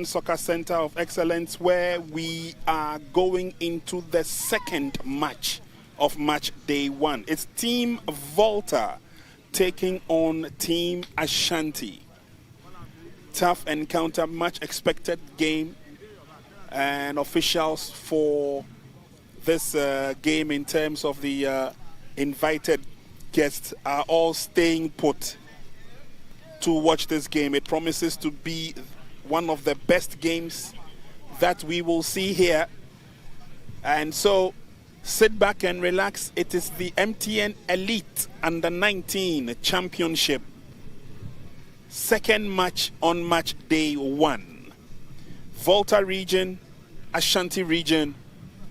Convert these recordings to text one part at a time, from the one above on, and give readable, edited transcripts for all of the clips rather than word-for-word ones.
Soccer Center of Excellence, where we are going into the second match of match day 1. It's Team Volta taking on Team Ashanti. Tough encounter, much expected game, and officials for this game in terms of the invited guests are all staying put to watch this game. It promises to be one of the best games that we will see here. And so sit back and relax. It is the MTN Elite Under-19 Championship. Second match on match day 1. Volta region, Ashanti region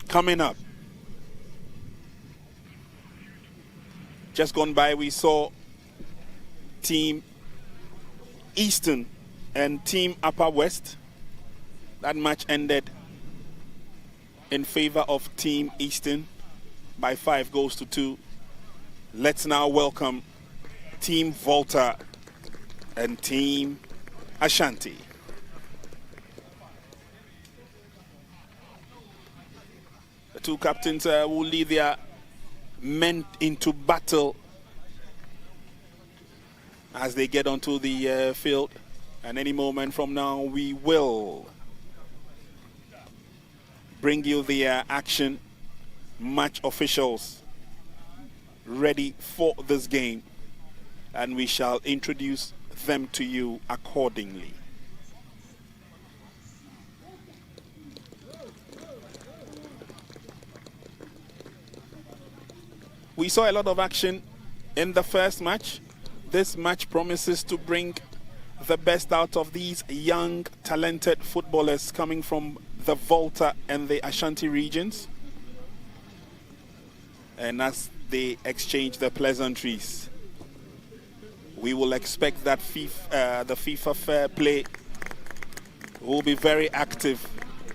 coming up. Just gone by, we saw Team Eastern and Team Upper West. That match ended in favor of Team Eastern by 5 goals to 2. Let's now welcome Team Volta and Team Ashanti. The two captains will lead their men into battle as they get onto the field, and any moment from now we will bring you the action. Match officials ready for this game, and we shall introduce them to you accordingly. We saw a lot of action in the first match. This match promises to bring the best out of these young, talented footballers coming from the Volta and the Ashanti regions. And as they exchange the pleasantries, we will expect that the FIFA Fair Play will be very active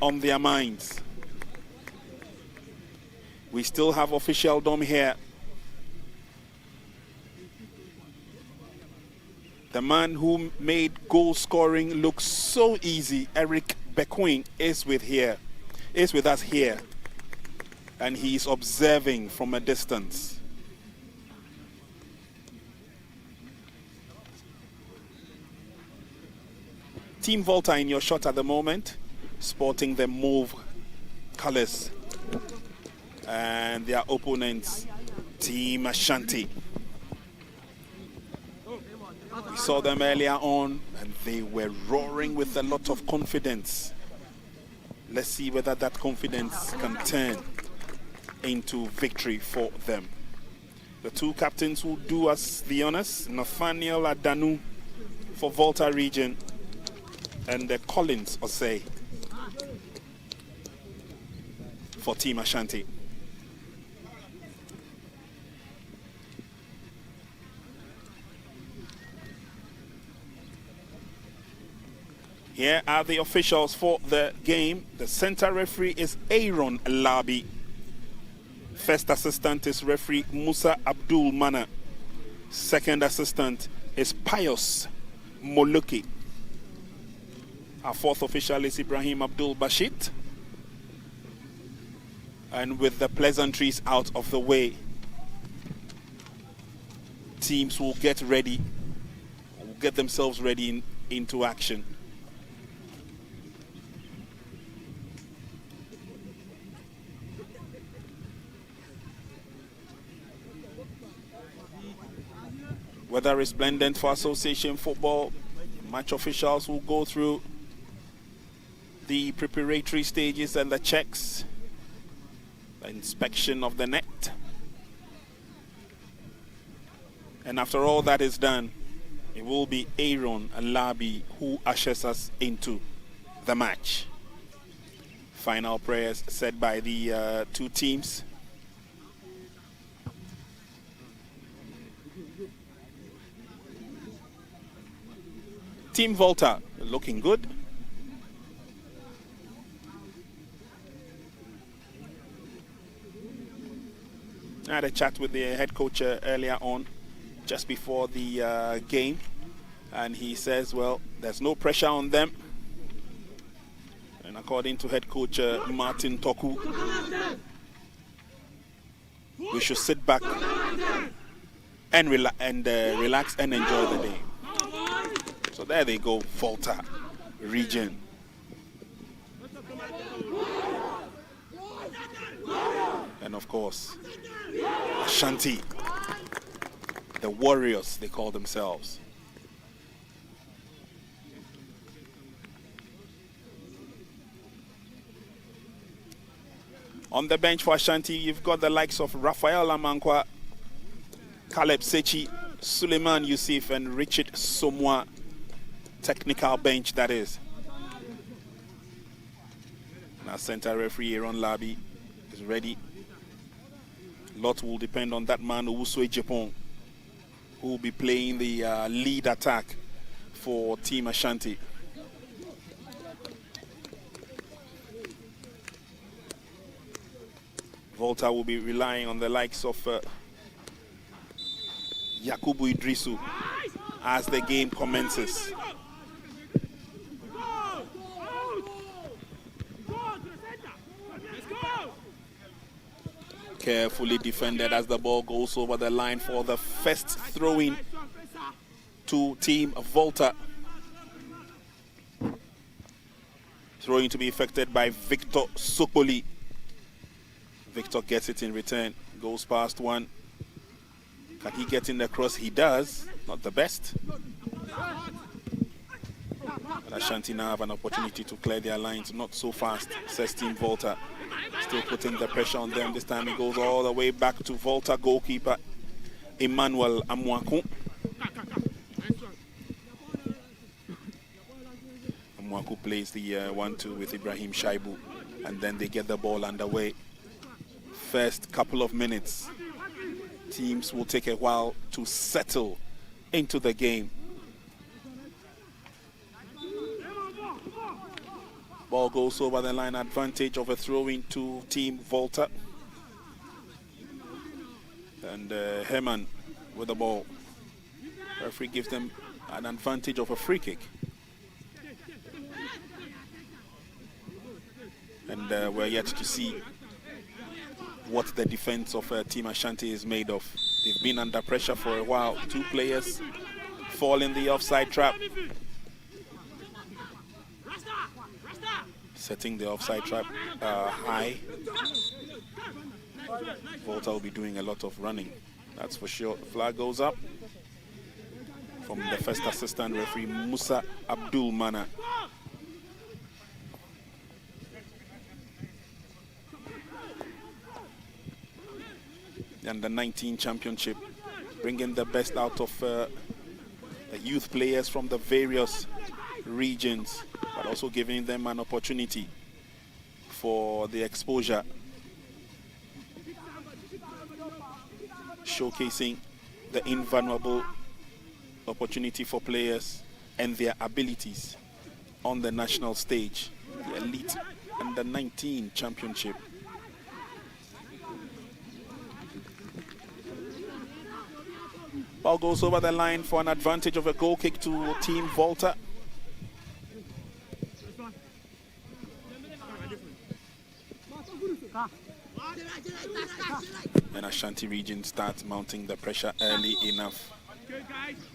on their minds. We still have officialdom here. The man who made goal scoring look so easy, Eric Bequin, is with us here, and he's observing from a distance. Team Volta in your shot at the moment, sporting the mauve colors, and their opponents, Team Ashanti. We saw them earlier on, and they were roaring with a lot of confidence. Let's see whether that confidence can turn into victory for them. The two captains will do us the honors, Nathaniel Adanu for Volta region, and Collins Osei for Team Ashanti. Here are the officials for the game. The center referee is Aaron Labi. First assistant is referee Musa Abdul Mana. Second assistant is Pius Moluki. Our fourth official is Ibrahim Abdul Bashit. And with the pleasantries out of the way, teams will get ready, will get themselves ready into action. Weather is blended for association football. Match officials will go through the preparatory stages and the checks, the inspection of the net. And after all that is done, it will be Aaron Alabi who ushers us into the match. Final prayers said by the two teams. Team Volta looking good. I had a chat with the head coach earlier on, just before the game, and he says, well, there's no pressure on them. And according to head coach Martin Toku, we should sit back and relax and enjoy the day. So there they go, Volta region. And of course, Ashanti, the Warriors, they call themselves. On the bench for Ashanti, you've got the likes of Rafael Amankwa, Caleb Sechi, Suleiman Yusuf, and Richard Somwa. Technical bench, that is. Now center referee Aaron Labi is ready. A lot will depend on that man, Owusu Ejepon, who will be playing the lead attack for Team Ashanti. Volta will be relying on the likes of Yakubu Idrisu as the game commences. Carefully defended as the ball goes over the line for the first throw-in to Team Volta. Throwing to be effected by Victor Sokoli. Victor gets it in return, goes past one. Can he get in the cross? He does. Not the best. But Ashanti now have an opportunity to clear their lines. Not so fast, says Team Volta. Still putting the pressure on them. This time it goes all the way back to Volta goalkeeper Emmanuel Amwaku. Amwaku plays the 1-2 with Ibrahim Shaibu, and then they get the ball underway. First couple of minutes, teams will take a while to settle into the game. Ball goes over the line, advantage of a throw-in to Team Volta. And Herman with the ball. Referee gives them an advantage of a free kick. And we're yet to see what the defense of Team Ashanti is made of. They've been under pressure for a while. Two players fall in the offside trap. Setting the offside trap high. Volta will be doing a lot of running, that's for sure. Flag goes up from the first assistant referee, Musa Abdul Mana. And the U-19 championship, bringing the best out of the youth players from the various regions, but also giving them an opportunity for the exposure, showcasing the invulnerable opportunity for players and their abilities on the national stage, the elite and the U-19 championship. Ball goes over the line for an advantage of a goal kick to Team Volta. And Ashanti region starts mounting the pressure early enough.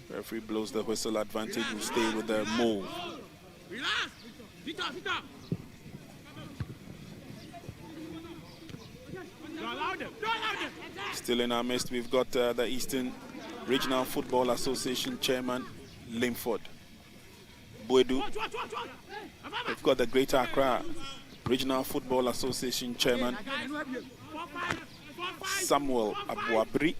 Referee blows the whistle, advantage will stay with the move. Still in our midst, we've got the Eastern Regional Football Association Chairman Limford Boedu. We've got the Greater Accra Regional Football Association Chairman Samuel Abuabri.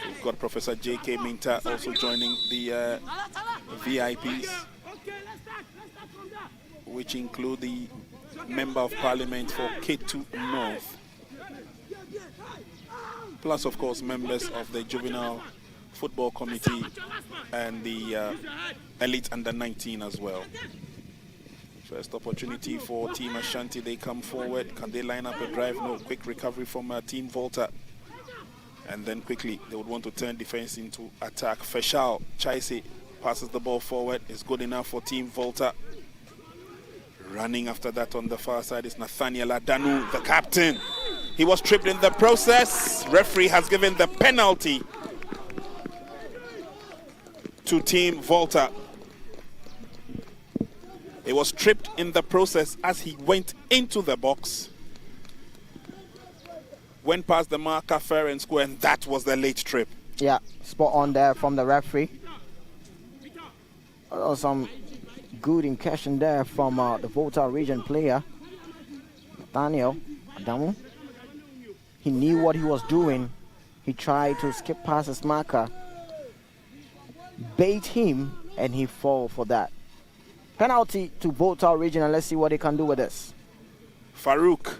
We've got Professor J.K. Minta also joining the VIPs, which include the Member of Parliament for K2 North, plus of course members of the Juvenile Football Committee and the Elite Under 19 as well. First opportunity for Team Ashanti, they come forward. Can they line up a drive? No, quick recovery from Team Volta. And then quickly, they would want to turn defense into attack. Feshao Chaise passes the ball forward. It's good enough for Team Volta. Running after that on the far side is Nathaniel Adanu, the captain. He was tripped in the process. Referee has given the penalty to Team Volta. He was tripped in the process as he went into the box. Went past the marker fair and square, and that was the late trip. Yeah, spot on there from the referee. Some good incursion there from the Volta region player, Nathaniel Adamu. He knew what he was doing. He tried to skip past his marker, bait him, and he fall for that. Penalty to Volta region, and let's see what they can do with this. Farouk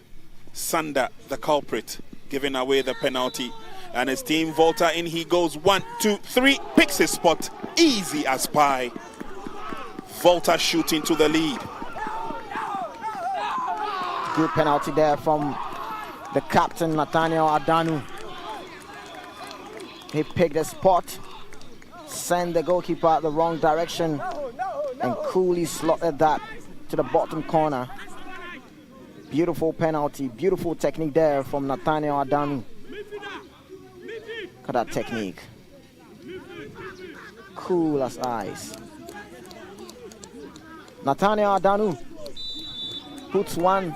Sanda, the culprit, giving away the penalty. And his Team Volta in he goes. 1, 2, 3, picks his spot. Easy as pie. Volta shooting to the lead. Good penalty there from the captain, Nathaniel Adanu. He picked a spot, sent the goalkeeper the wrong direction, and coolly slotted that to the bottom corner. Beautiful penalty, beautiful technique there from Nathaniel Adanu. Look at that technique. Cool as ice. Nathaniel Adanu puts one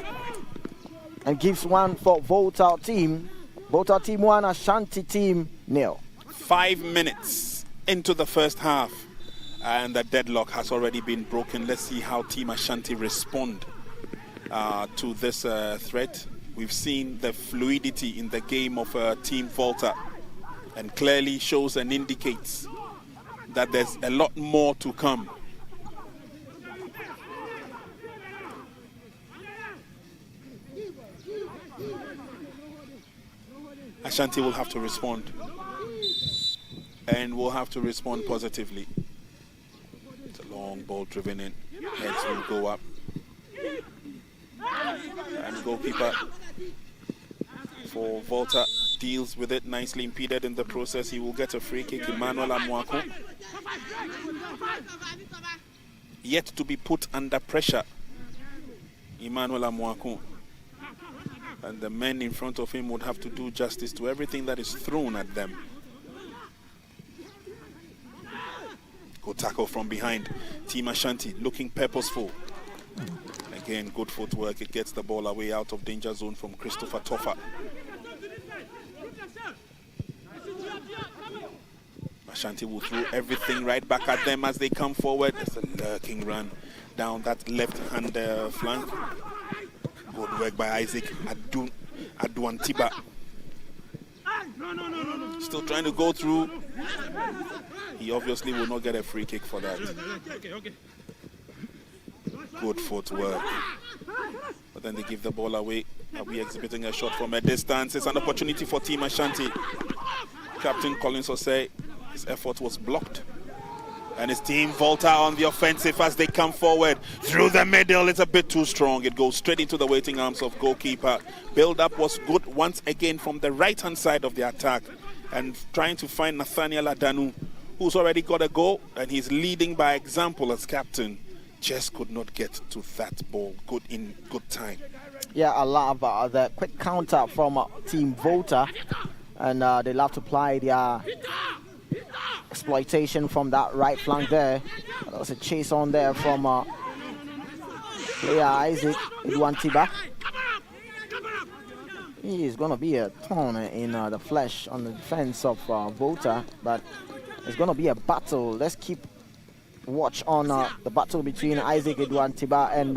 and gives one for Volta team. Volta team 1, Ashanti team 0. 5 minutes into the first half, and the deadlock has already been broken. Let's see how Team Ashanti respond to this threat. We've seen the fluidity in the game of Team Volta, and clearly shows and indicates that there's a lot more to come. Ashanti will have to respond, and will have to respond positively. It's a long ball driven in. Heads will go up. And goalkeeper for Volta deals with it, nicely impeded in the process. He will get a free kick. Emmanuel Amwako, yet to be put under pressure. Emmanuel Amwako. And the men in front of him would have to do justice to everything that is thrown at them. Good tackle from behind. Team Ashanti looking purposeful. Again, good footwork. It gets the ball away out of danger zone from Christopher Toffa. Ashanti will throw everything right back at them as they come forward. It's a lurking run down that left-hand flank. Good work by Isaac Aduantiba. Still trying to go through. He obviously will not get a free kick for that. Good footwork. But then they give the ball away. Are we exhibiting a shot from a distance? It's an opportunity for Team Ashanti. Captain Collins Osei, his effort was blocked. And it's Team Volta on the offensive as they come forward. Through the middle, it's a bit too strong. It goes straight into the waiting arms of goalkeeper. Build-up was good once again from the right-hand side of the attack. And trying to find Nathaniel Adanu, who's already got a goal. And he's leading by example as captain. Just could not get to that ball in good time. Yeah, I love the quick counter from Team Volta. And they love to apply their exploitation from that right flank there. There was a chase on there from player Isaac Iduantiba. He is going to be a thorn in the flesh on the defense of Volta, but it's going to be a battle. Let's keep watch on the battle between Isaac Iduantiba and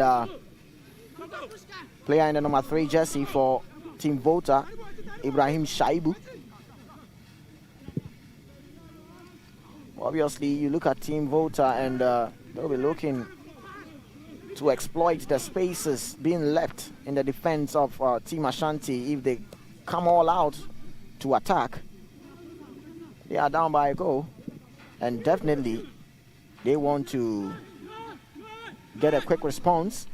player in the number 3 jersey for Team Volta, Ibrahim Shaibu. Obviously, you look at Team Volta and they'll be looking to exploit the spaces being left in the defense of Team Ashanti. If they come all out to attack, they are down by a goal, and definitely they want to get a quick response.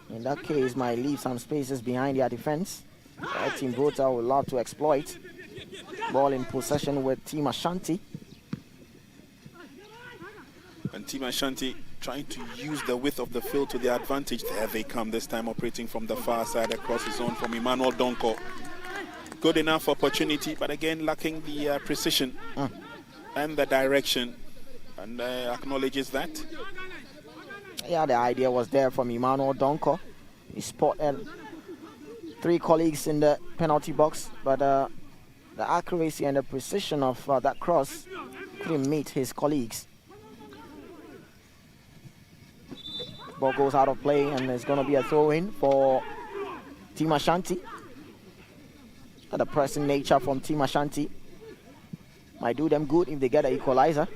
In that case, might leave some spaces behind their defense. Team Volta would love to exploit. Ball in possession with Team Ashanti. And Team Ashanti trying to use the width of the field to their advantage. There they come, this time operating from the far side across the zone from Emmanuel Donko. Good enough opportunity, but again lacking the precision and the direction. And acknowledges that. Yeah, the idea was there from Emmanuel Donko. He spotted 3 colleagues in the penalty box, but the accuracy and the precision of that cross couldn't meet his colleagues. Ball goes out of play, and there's going to be a throw-in for Team Ashanti. The pressing nature from Team Ashanti might do them good if they get an equalizer.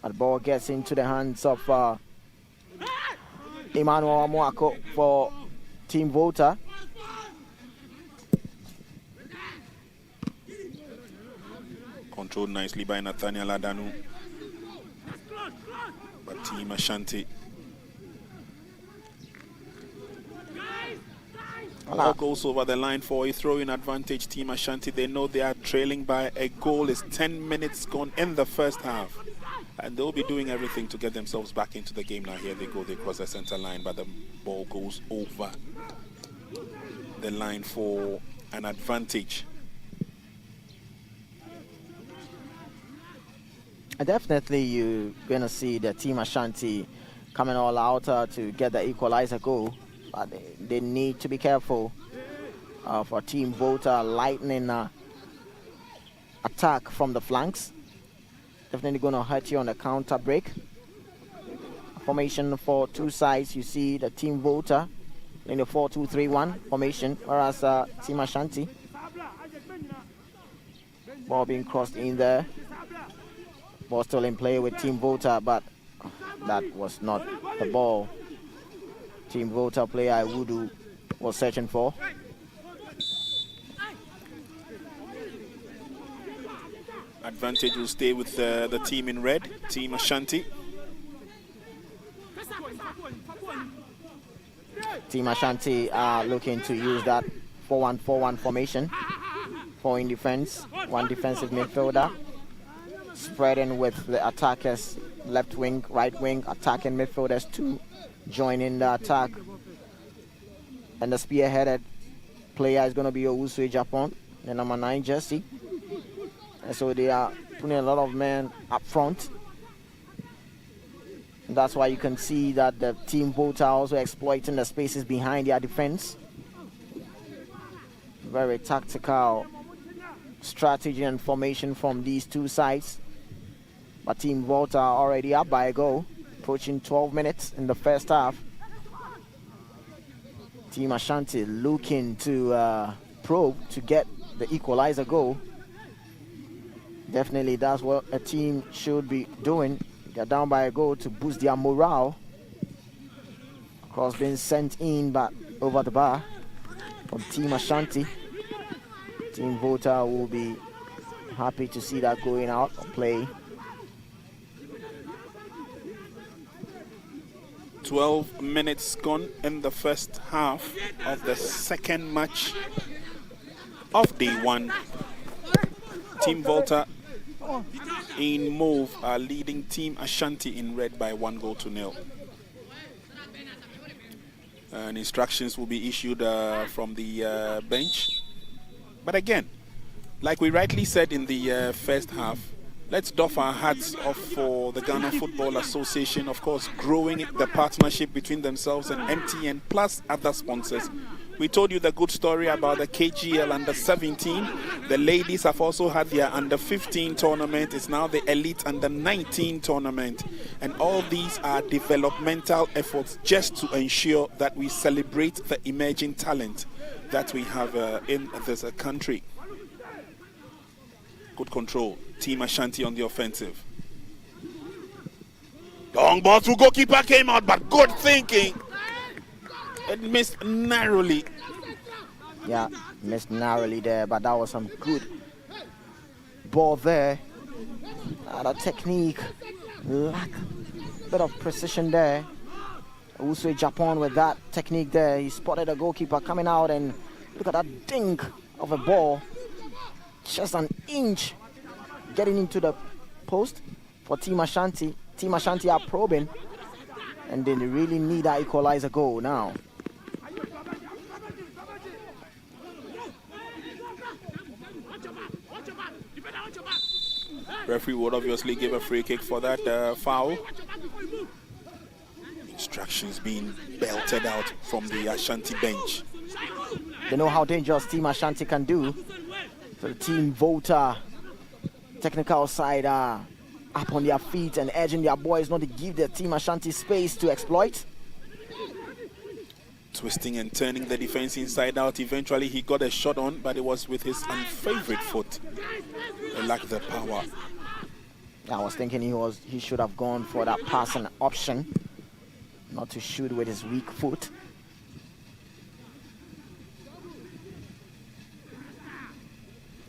The ball gets into the hands of Emmanuel Amoako for Team Volta. Controlled nicely by Nathaniel Adanu. But Team Ashanti. Ball goes over the line for a throw-in advantage. Team Ashanti, they know they are trailing by a goal. It's 10 minutes gone in the first half. And they'll be doing everything to get themselves back into the game now. Here they go, they cross the center line, but the ball goes over the line for an advantage. Definitely you're going to see the Team Ashanti coming all out to get the equalizer goal. But they need to be careful for Team Volta lightning attack from the flanks. Definitely going to hurt you on the counter break. Formation for 2 sides. You see the Team Volta in the 4-2-3-1 formation, whereas Team Ashanti. Ball being crossed in there. Ball still in play with Team Volta, but that was not the ball Team Volta player Iwudu was searching for. Advantage will stay with the team in red, Team Ashanti. Team Ashanti are looking to use that 4-1-4-1 formation. 4 in defense, 1 defensive midfielder. Spreading with the attackers, left wing, right wing, attacking midfielders 2 joining the attack. And the spearheaded player is going to be Owusu Japan, the number 9 jersey. And so they are putting a lot of men up front. And that's why you can see that the Team Volta are also exploiting the spaces behind their defense. Very tactical strategy and formation from these 2 sides. But Team Volta are already up by a goal, approaching 12 minutes in the first half. Team Ashanti looking to probe to get the equalizer goal. Definitely that's what a team should be doing. They're down by a goal to boost their morale. Cross being sent in, but over the bar from Team Ashanti. Team Volta will be happy to see that going out of play. 12 minutes gone in the first half of the second match of day 1. Team Volta in move are leading Team Ashanti in red by 1-0. And instructions will be issued from the bench. But again, like we rightly said in the first half, let's doff our hats off for the Ghana Football Association, of course, growing the partnership between themselves and MTN plus other sponsors. We told you the good story about the KGL under-17. The ladies have also had their under-15 tournament. It's now the elite under-19 tournament. And all these are developmental efforts just to ensure that we celebrate the emerging talent that we have in this country. Good control. Team Ashanti on the offensive. Long ball to goalkeeper came out, but good thinking. It missed narrowly. Yeah, missed narrowly there, but that was some good ball there. The technique, lack, bit of precision there. Usui Japan with that technique there. He spotted a goalkeeper coming out, and look at that dink of a ball. Just an inch getting into the post for Team Ashanti. Team Ashanti are probing, and they really need that equalizer goal now. Referee would obviously give a free kick for that foul. Instructions being belted out from the Ashanti bench. They know how dangerous Team Ashanti can do. So the Team Volta technical side are up on their feet and urging their boys not to give their Team Ashanti space to exploit. Twisting and turning the defense inside out. Eventually he got a shot on, but it was with his unfavorite foot. He lacked the power. I was thinking he should have gone for that passing option, not to shoot with his weak foot.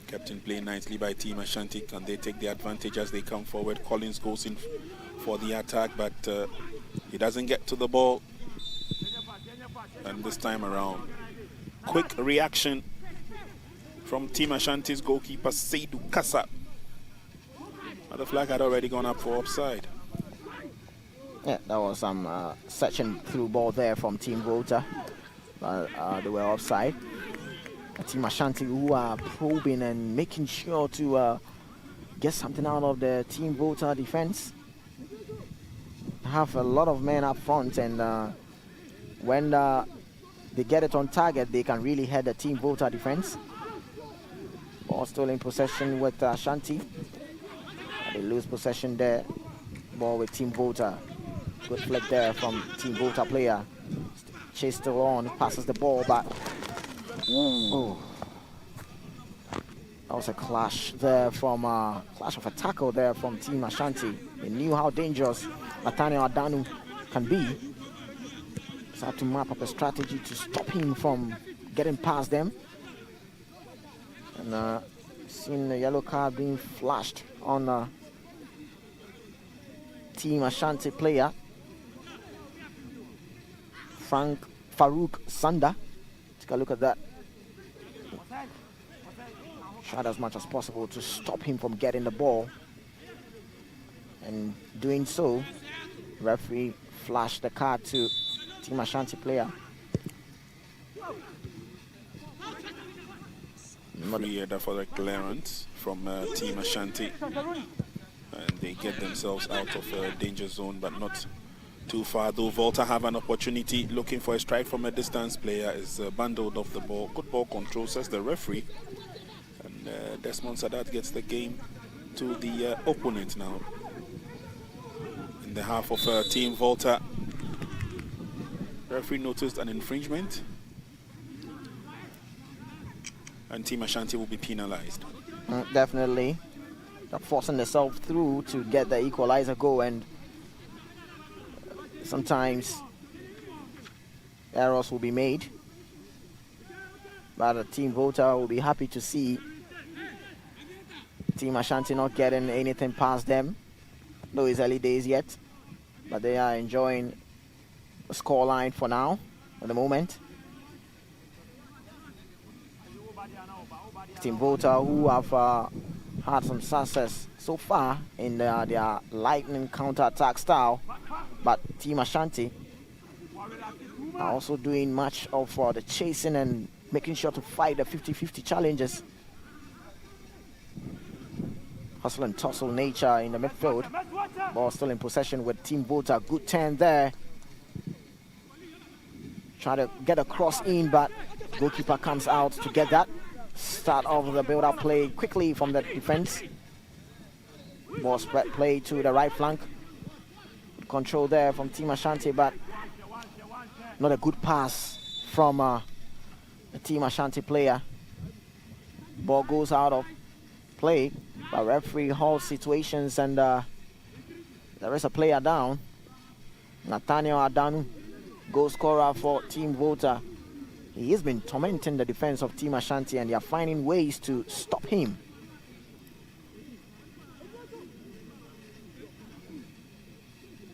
Captain playing nicely by Team Ashanti. Can they take the advantage as they come forward? Collins goes in for the attack, but he doesn't get to the ball. And this time around, quick reaction from Team Ashanti's goalkeeper, Seydou Kassa. The flag had already gone up for offside. Yeah, that was some searching through ball there from Team Volta. They were offside. Team Ashanti, who are probing and making sure to get something out of the Team Volta defense. Have a lot of men up front, and when they get it on target, they can really head the Team Volta defense. Ball still in possession with Ashanti. They lose possession there. Ball with Team Volta. Good flick there from Team Volta player. Chase still on, passes the ball back. Ooh. That was a clash there from clash of a tackle there from Team Ashanti. They knew how dangerous Nathaniel Adanu can be. So had to map up a strategy to stop him from getting past them. And seeing the yellow card being flashed on Team Ashanti player Farouk Sanda. Take a look at that. Tried as much as possible to stop him from getting the ball, and doing so, referee flashed the card to Team Ashanti player. Free header for the clearance from Team Ashanti. And they get themselves out of a danger zone, but not too far. Though Volta have an opportunity, looking for a strike from a distance. Player is bundled off the ball. Good ball control, says the referee. And Desmond Sadat gets the game to the opponent now. In the half of Team Volta, referee noticed an infringement, and Team Ashanti will be penalized. Definitely. They're forcing themselves through to get the equalizer goal, and sometimes errors will be made. But the Team Volta will be happy to see Team Ashanti not getting anything past them, though it's early days yet. But they are enjoying the scoreline for now, at the moment. Team Volta, who have had some success so far in their lightning counter-attack style, but Team Ashanti are also doing much of the chasing and making sure to fight the 50-50 challenges. Hustle and tussle nature in the midfield. Ball still in possession with Team Volta. Good turn there. Try to get a cross in, but goalkeeper comes out to get that. Start off the build-up play quickly from the defense. Ball spread play to the right flank. Control there from Team Ashanti, but not a good pass from the Team Ashanti player. Ball goes out of play, but referee halts situations, and there is a player down. Nathaniel Adanu, goal scorer for Team Volta. He has been tormenting the defense of Team Ashanti, and they are finding ways to stop him.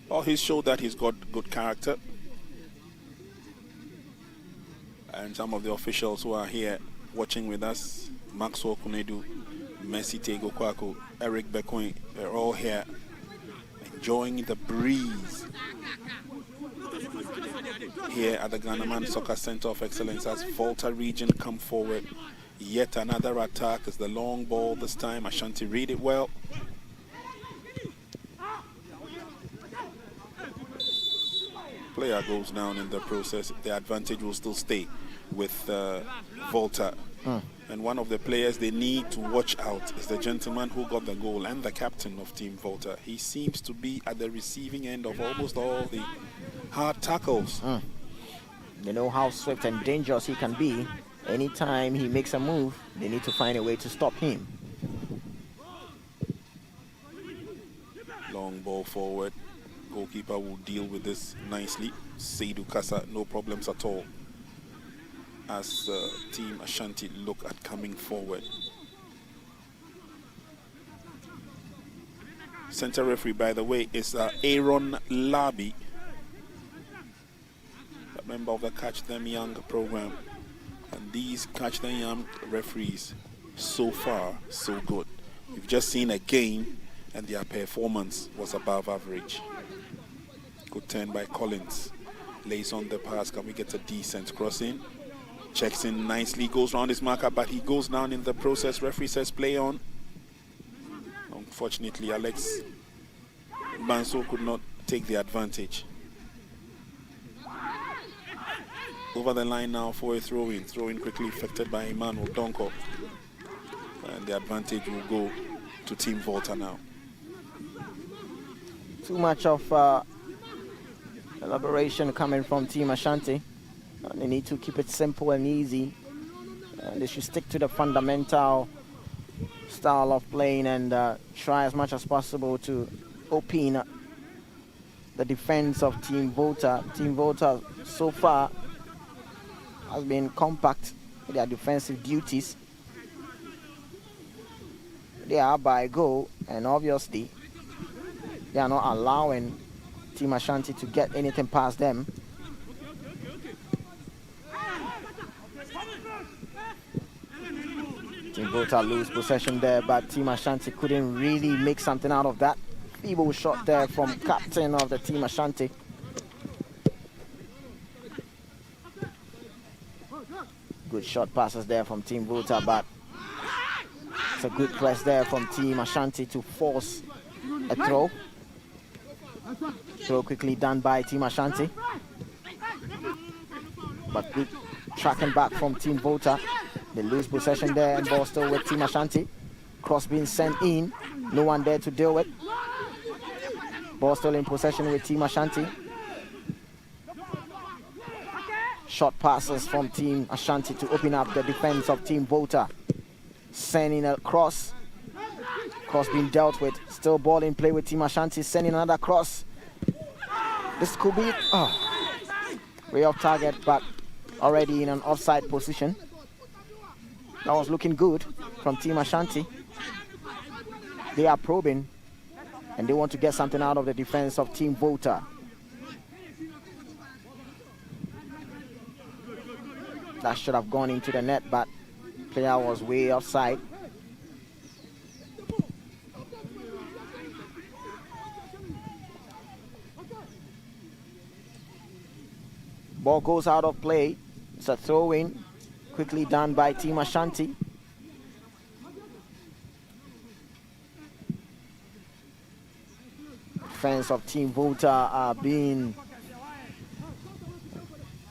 Well, he's showed that he's got good character. And some of the officials who are here watching with us, Maxwell Kunedu, Messi Tego Kwako, Eric Bekoin, they're all here enjoying the breeze here at the Ghanaman Soccer Center of Excellence as Volta region come forward. Yet another attack is the long ball this time. Ashanti read it well. Player goes down in the process. The advantage will still stay with Volta. And one of the players they need to watch out is the gentleman who got the goal and the captain of Team Volta. He seems to be at the receiving end of almost all the hard tackles. They know how swift and dangerous he can be. Anytime he makes a move, they need to find a way to stop him. Long ball forward. Goalkeeper will deal with this nicely. Seydou Kassa, no problems at all. As Team Ashanti look at coming forward. Center referee, by the way, is Aaron Labi, a member of the Catch Them Young program. And these Catch Them Young referees, so far, so good. We've just seen a game, and their performance was above average. Good turn by Collins. Lays on the pass. Can we get a decent crossing? Checks in nicely, goes round his marker, but he goes down in the process. Referee says play on. Unfortunately, Alex Banso could not take the advantage. Over the line now for a throw-in. Throw-in quickly effected by Emmanuel Donko. And the advantage will go to Team Volta now. Too much of elaboration coming from Team Ashanti. They need to keep it simple and easy. They should stick to the fundamental style of playing and try as much as possible to open the defense of Team Volta. Team Volta so far has been compact with their defensive duties. They are by goal, and obviously they are not allowing Team Ashanti to get anything past them. Team Volta lose possession there, but Team Ashanti couldn't really make something out of that. Feeble shot there from captain of the Team Ashanti. Good shot passes there from Team Volta, but it's a good press there from Team Ashanti to force a throw. Throw quickly done by Team Ashanti. But good tracking back from Team Volta. They lose possession there and ball still with Team Ashanti. Cross being sent in. No one there to deal with. Ball still in possession with Team Ashanti. Short passes from Team Ashanti to open up the defense of Team Volta. Sending a cross. Cross being dealt with. Still ball in play with Team Ashanti. Sending another cross. This could be way off target, but already in an offside position. That was looking good from Team Ashanti. They are probing and they want to get something out of the defense of Team Volta. That should have gone into the net, but player was way offside. Ball goes out of play. It's a throw-in. Quickly done by Team Ashanti. Fans of Team Volta are being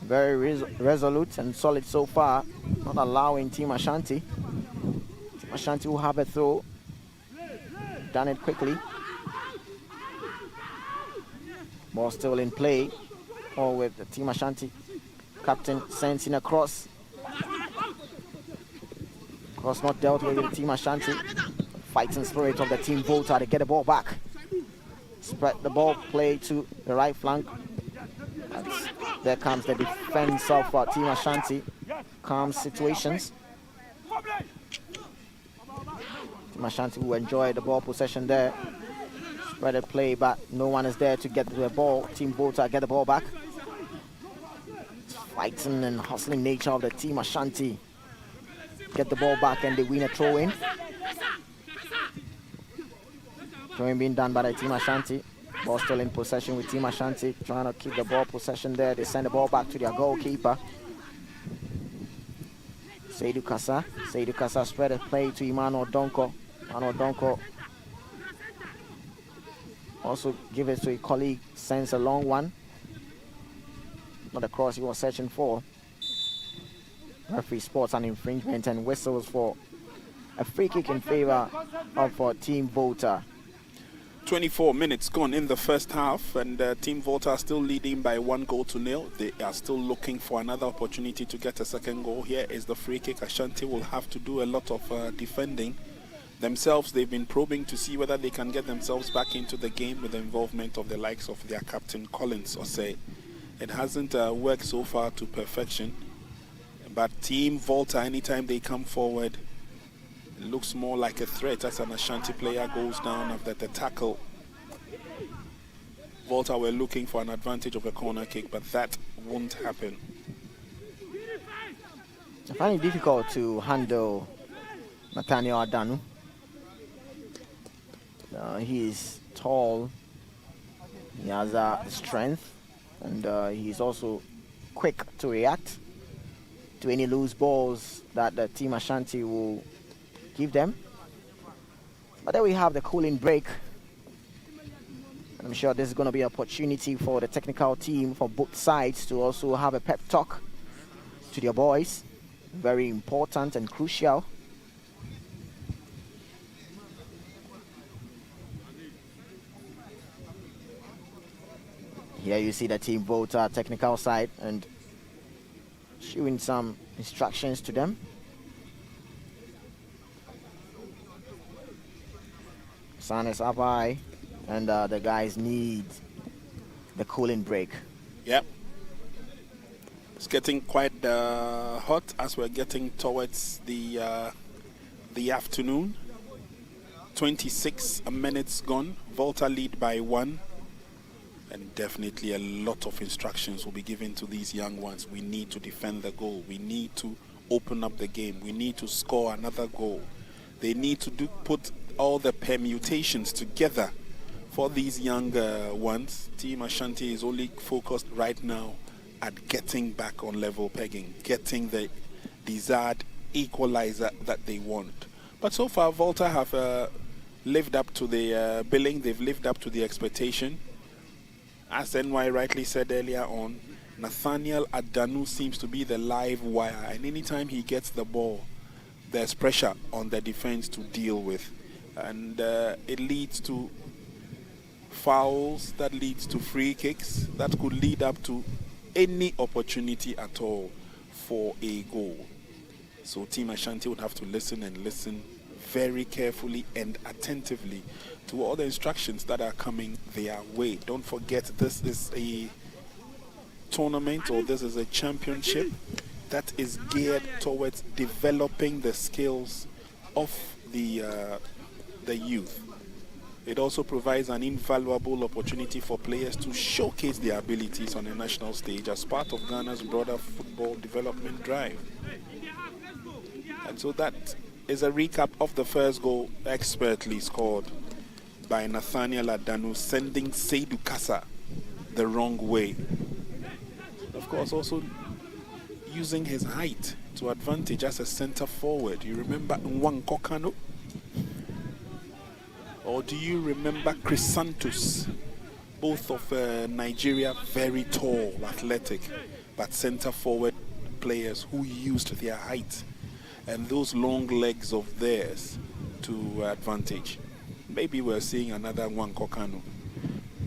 very resolute and solid so far, not allowing Team Ashanti. Team Ashanti will have a throw. Done it quickly. Ball still in play. Or with the Team Ashanti captain sends in a cross. Cross not dealt with the Team Ashanti. Fighting spirit of the Team Volta to get the ball back. Spread the ball play to the right flank. And there comes the defense of Team Ashanti. Calm situations. Team Ashanti will enjoy the ball possession there. Spread the play, but no one is there to get the ball. Team Volta get the ball back. fighting and hustling nature of the team Ashanti get the ball back and they win a throw-in. Throw-in being done by the team Ashanti. Ball still in possession with team Ashanti, trying to keep the ball possession there. They send the ball back to their goalkeeper. Seydou Kassa. Seydou Kassa spread a play to Emmanuel Donko. Emmanuel Donko also give it to a colleague, sends a long one. Not the cross he was searching for. Referee spots an infringement and whistles for a free kick in favor of Team Volta. 24 minutes gone in the first half, and Team Volta are still leading by 1-0. They are still looking for another opportunity to get a second goal. Here is the free kick. Ashanti will have to do a lot of defending themselves. They've been probing to see whether they can get themselves back into the game with the involvement of the likes of their captain Collins Osei. It hasn't worked so far to perfection, but Team Volta, anytime they come forward, it looks more like a threat as an Ashanti player goes down after the tackle. Volta were looking for an advantage of a corner kick, but that won't happen. I find it difficult to handle Nathaniel Adanu. He is tall, he has strength, and he's also quick to react to any loose balls that the team Ashanti will give them. But then we have the cooling break. And I'm sure this is going to be an opportunity for the technical team for both sides to also have a pep talk to their boys. Very important and crucial. Here you see the Team Volta technical side and showing some instructions to them. Sun is up high, and the guys need the cooling break. Yep. It's getting quite hot as we're getting towards the afternoon. 26 minutes gone. Volta lead by 1. And definitely a lot of instructions will be given to these young ones. We need to defend the goal. We need to open up the game. We need to score another goal. They need to put all the permutations together for these younger ones. Team Ashanti is only focused right now at getting back on level pegging, getting the desired equalizer that they want. But so far, Volta have lived up to the billing. They've lived up to the expectation. As NY rightly said earlier on, Nathaniel Adanu seems to be the live wire, and anytime he gets the ball, there's pressure on the defense to deal with. And it leads to fouls, that leads to free kicks, that could lead up to any opportunity at all for a goal. So Team Ashanti would have to listen and listen very carefully and attentively to all the instructions that are coming their way. Don't forget, this is a tournament, or this is a championship that is geared towards developing the skills of the youth. It also provides an invaluable opportunity for players to showcase their abilities on a national stage as part of Ghana's broader football development drive. And so that is a recap of the first goal, expertly scored by Nathaniel Adanu, sending Seydou Kassa the wrong way. Of course, also using his height to advantage as a center forward. You remember Nwankwo Kanu? Or do you remember Chrysanthus? Both of Nigeria, very tall, athletic, but center forward players who used their height and those long legs of theirs to advantage. Maybe we're seeing another Nwankwo Kanu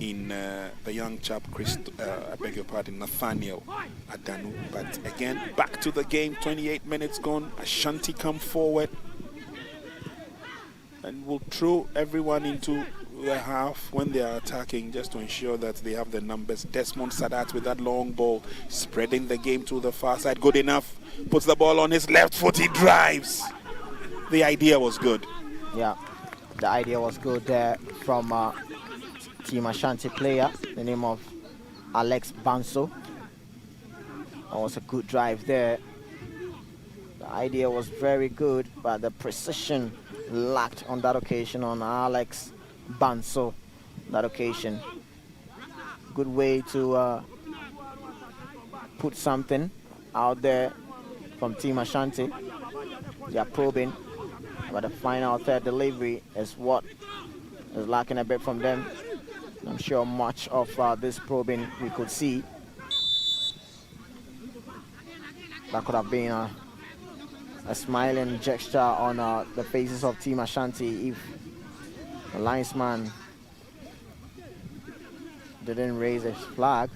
in the young chap, Nathaniel Adanu. But again, back to the game, 28 minutes gone. Ashanti come forward and will throw everyone into the half when they are attacking, just to ensure that they have the numbers. Desmond Sadat with that long ball, spreading the game to the far side. Good enough. Puts the ball on his left foot. He drives. The idea was good. Yeah, the idea was good there from Team Ashanti player, the name of Alex Banso. That was a good drive there. The idea was very good, but the precision lacked on that occasion on Alex Banso. That occasion. Good way to put something out there from Team Ashanti. They are probing, but the final third delivery is what is lacking a bit from them. I'm sure much of this probing we could see. That could have been a smiling gesture on the faces of Team Ashanti if the linesman didn't raise his flag.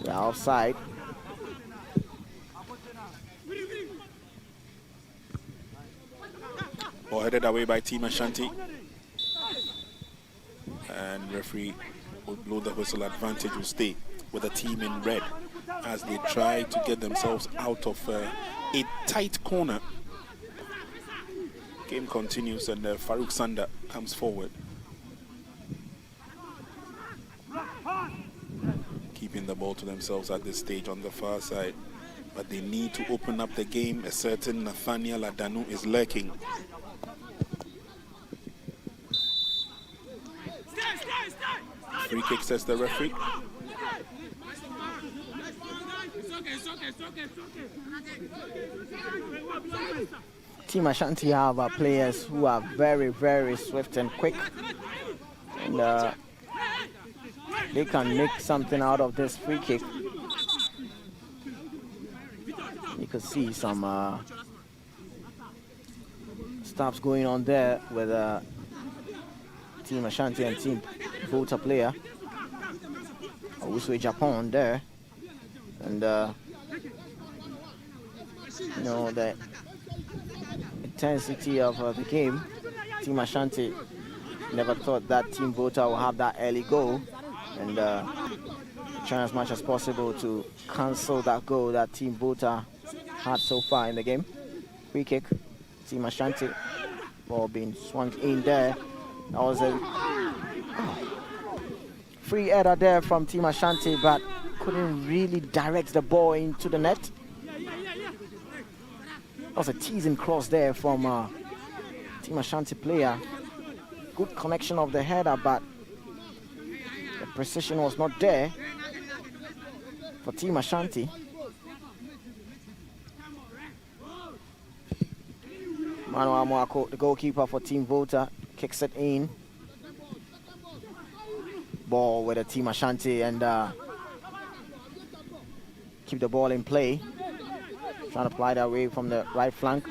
They're offside. Ball headed away by Team Ashanti. And referee will blow the whistle. Advantage will stay with the team in red as they try to get themselves out of a tight corner. Game continues and Farouk Sanda comes forward. Keeping the ball to themselves at this stage on the far side. But they need to open up the game. A certain Nathaniel Adanu is lurking. Free kick, says the referee. Team Ashanti have players who are very, very swift and quick. And they can make something out of this free kick. You could see some stops going on there with Team Ashanti and Team Volta player. Also Japan there. And you know, the intensity of the game. Team Ashanti never thought that Team Volta would have that early goal. And trying as much as possible to cancel that goal that Team Volta had so far in the game. Free kick, Team Ashanti. Ball being swung in there. That was a free header there from Team Ashanti, but couldn't really direct the ball into the net. That was a teasing cross there from Team Ashanti player. Good connection of the header, but the precision was not there for Team Ashanti. Manuel Moako, the goalkeeper for Team Volta, kicks it in. Ball with a Team Ashanti and keep the ball in play. Trying to apply that way from the right flank.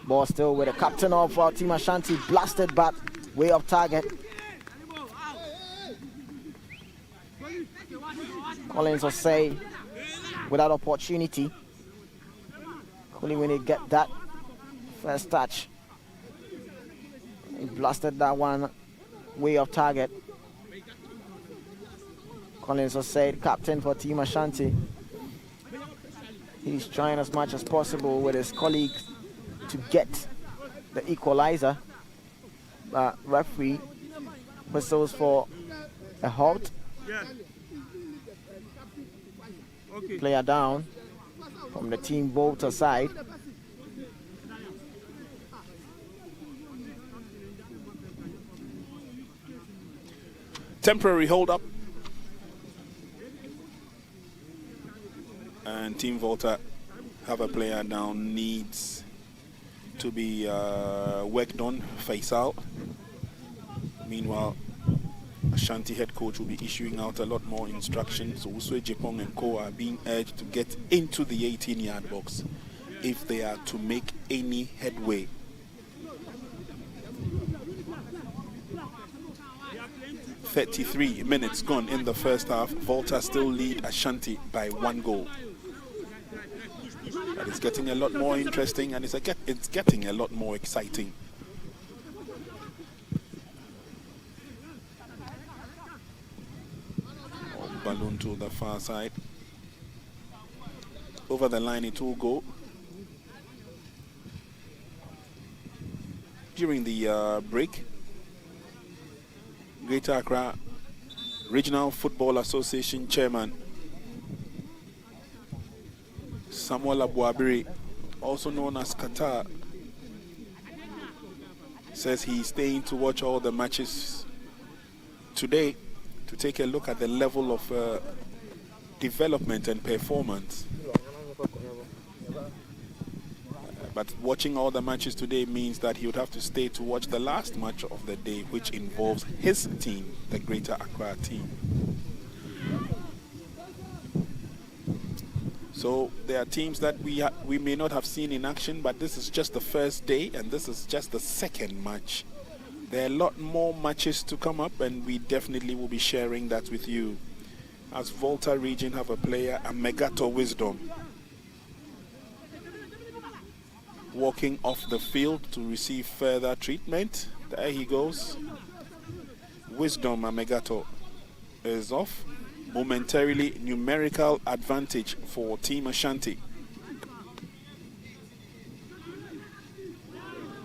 Ball still with the captain of Team Ashanti, blasted but way off target. Collins Osei without opportunity. Only when he get that first touch. He blasted that one way off target. Collins Osei, captain for Team Ashanti. He's trying as much as possible with his colleagues to get the equalizer. But referee whistles for a halt. Player down from the Team Volta side. Temporary hold up. And Team Volta have a player down, needs to be worked on, Faisal. Meanwhile, Ashanti head coach will be issuing out a lot more instructions. Uswe Jepong and Co are being urged to get into the 18-yard box if they are to make any headway. .33 gone in the first half. Volta still lead Ashanti by 1 goal. But it's getting a lot more interesting and it's getting a lot more exciting. Balloon to the far side. Over the line it will go. During the break, Greater Accra Regional Football Association Chairman Samuel Abuabiri, also known as Qatar, says he's staying to watch all the matches today to take a look at the level of development and performance. But watching all the matches today means that he would have to stay to watch the last match of the day, which involves his team, the Greater Accra team. So there are teams that we may not have seen in action, but this is just the first day and this is just the second match. There are a lot more matches to come up, and we definitely will be sharing that with you. As Volta region have a player, a Megato Wisdom, walking off the field to receive further treatment. There he goes. Wisdom Amegato is off. Momentarily numerical advantage for Team Ashanti.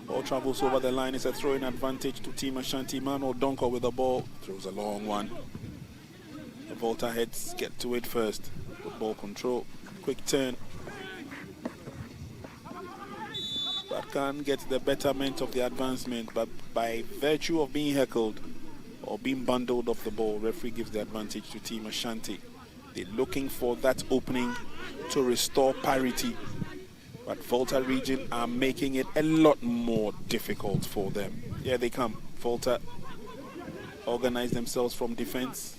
Ball travels over the line. It's a throwing advantage to Team Ashanti. Manuel Donko with the ball. Throws a long one. The Volta heads get to it first. Good ball control. Quick turn. But can't get the betterment of the advancement. But by virtue of being heckled or being bundled off the ball, referee gives the advantage to Team Ashanti. They're looking for that opening to restore parity. But Volta region are making it a lot more difficult for them. Here they come. Volta organize themselves from defense.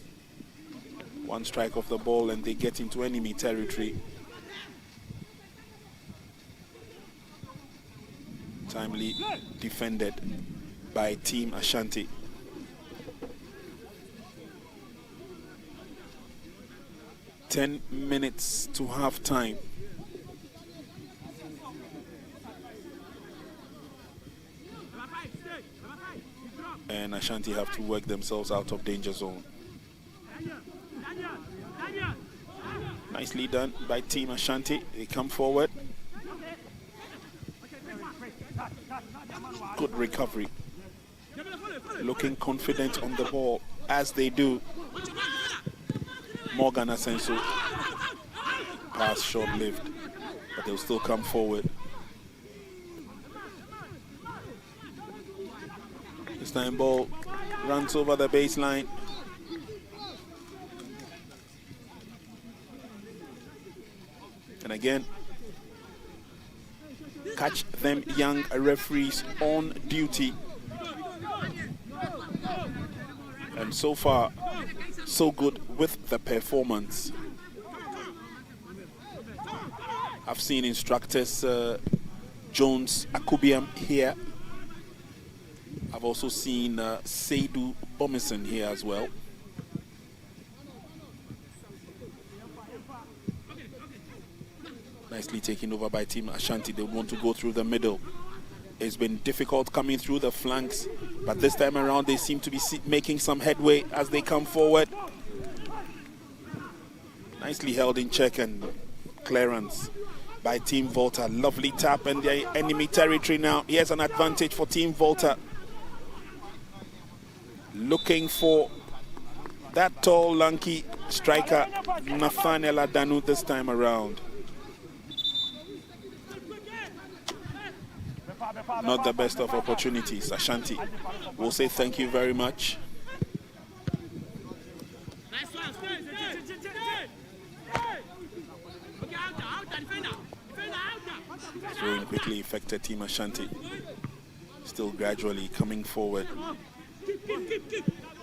One strike of the ball and they get into enemy territory. Timely defended by Team Ashanti. Ten minutes to half time. And Ashanti have to work themselves out of danger zone. Nicely done by Team Ashanti. They come forward. Good recovery. Looking confident on the ball as they do. Morgan Asenso. Pass short-lived, but they'll still come forward. This time ball runs over the baseline. And again, catch them young referees on duty. And so far, so good with the performance. I've seen instructors Jones Akubiam here. I've also seen Seidu Bomison here as well. Nicely taken over by Team Ashanti. They want to go through the middle. It's been difficult coming through the flanks, but this time around they seem to be making some headway as they come forward. Nicely held in check and clearance by Team Volta. Lovely tap in the enemy territory now. Here's an advantage for Team Volta. Looking for that tall, lanky striker, Nathaniel Adanu, this time around. Not the best of opportunities. Ashanti will say thank you very much. Throwing quickly affected Team Ashanti. Still gradually coming forward.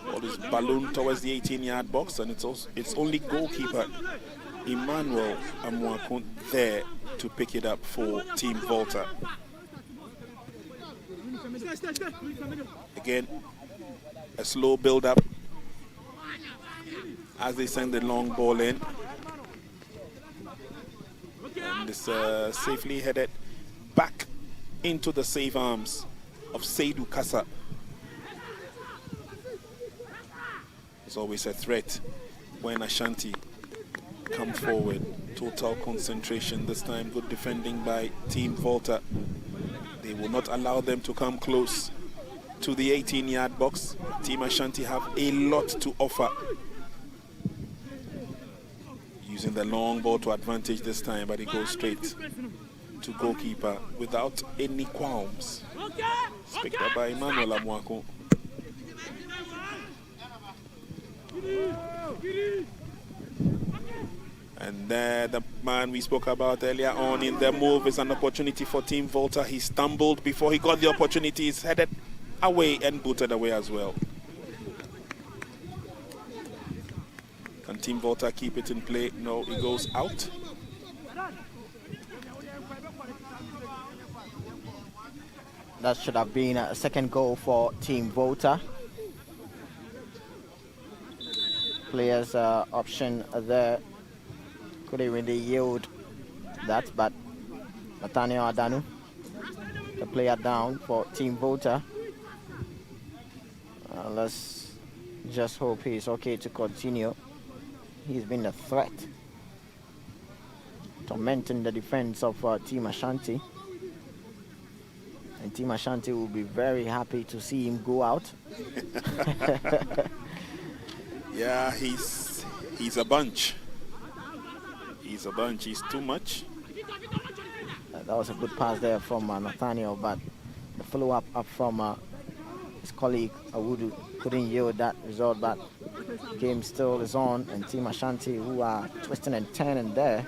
Ball is ballooned towards the 18-yard box, and it's only goalkeeper Emmanuel Amwakun there to pick it up for Team Volta. Again, a slow build-up as they send the long ball in. And it's safely headed back into the safe arms of Seydou Kassa. It's always a threat when Ashanti come forward. Total concentration this time. Good defending by Team Volta. They will not allow them to come close to the 18-yard box. Team Ashanti have a lot to offer. Using the long ball to advantage this time, but it goes straight to goalkeeper without any qualms. It's picked up by Emmanuel Amwako. And there, the man we spoke about earlier on in the move is an opportunity for Team Volta. He stumbled before he got the opportunity. He's headed away and booted away as well. Can Team Volta keep it in play? No, it goes out. That should have been a second goal for Team Volta. Players' option there couldn't really yield that, but Nathaniel Adanu, the player down for Team Volta. Let's just hope he's okay to continue. He's been a threat, tormenting the defense of Team Ashanti. And Team Ashanti will be very happy to see him go out. Yeah, he's a bunch. He's a bunch. He's too much. That was a good pass there from Nathaniel, but the follow-up from his colleague Awudu couldn't yield that result, but game still is on, and Team Ashanti, who are twisting and turning there,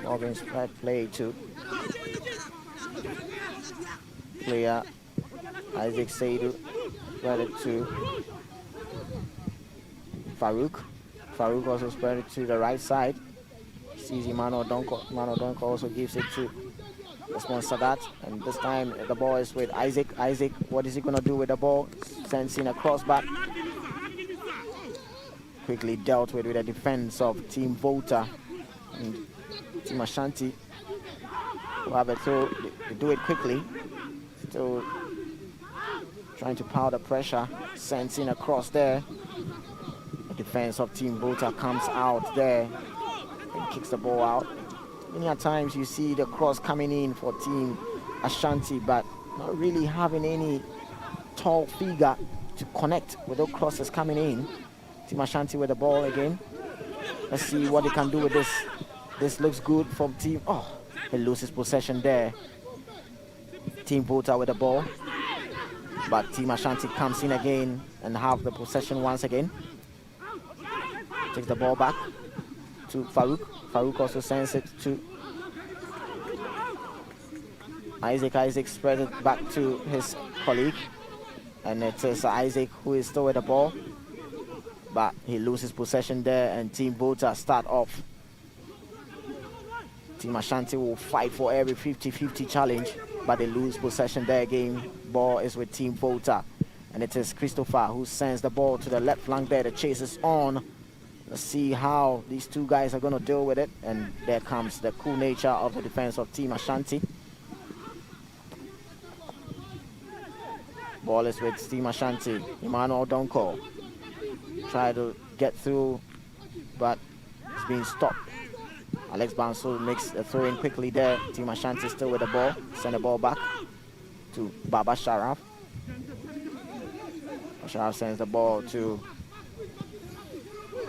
all being spread play to player Isaac Saidu, spread it to Farouk. Farouk also spread it to the right side. Sees Emmanuel Donko. Emmanuel Donko also gives it to Osman Sadat, and this time the ball is with Isaac. Isaac, what is he going to do with the ball? Sends in a crossback. Quickly dealt with the defense of Team Volta. And Team Ashanti will have a throw. They do it quickly. Still trying to pile the pressure. Sends in a cross there. The defense of Team Volta comes out there and kicks the ball out. Many times you see the cross coming in for Team Ashanti, but not really having any tall figure to connect with those crosses coming in. Team Ashanti with the ball again. Let's see what they can do with this. This looks good from Team. Oh, he loses possession there. Team Volta with the ball, but Team Ashanti comes in again and have the possession once again. Takes the ball back to Farouk. Farouk also sends it to Isaac. Isaac spreads it back to his colleague, and it is Isaac who is still with the ball, but he loses possession there, and Team Volta start off. Team Ashanti will fight for every 50-50 challenge, but they lose possession there again. Ball is with Team Volta, and it is Christopher who sends the ball to the left flank there. The chase is on. Let's see how these two guys are going to deal with it. And there comes the cool nature of the defense of Team Ashanti. Ball is with Team Ashanti. Emmanuel Donko try to get through, but it's being stopped. Alex Bansu makes a throw in quickly there. Team Ashanti still with the ball. Send the ball back to Baba Sharaf. Sharaf sends the ball to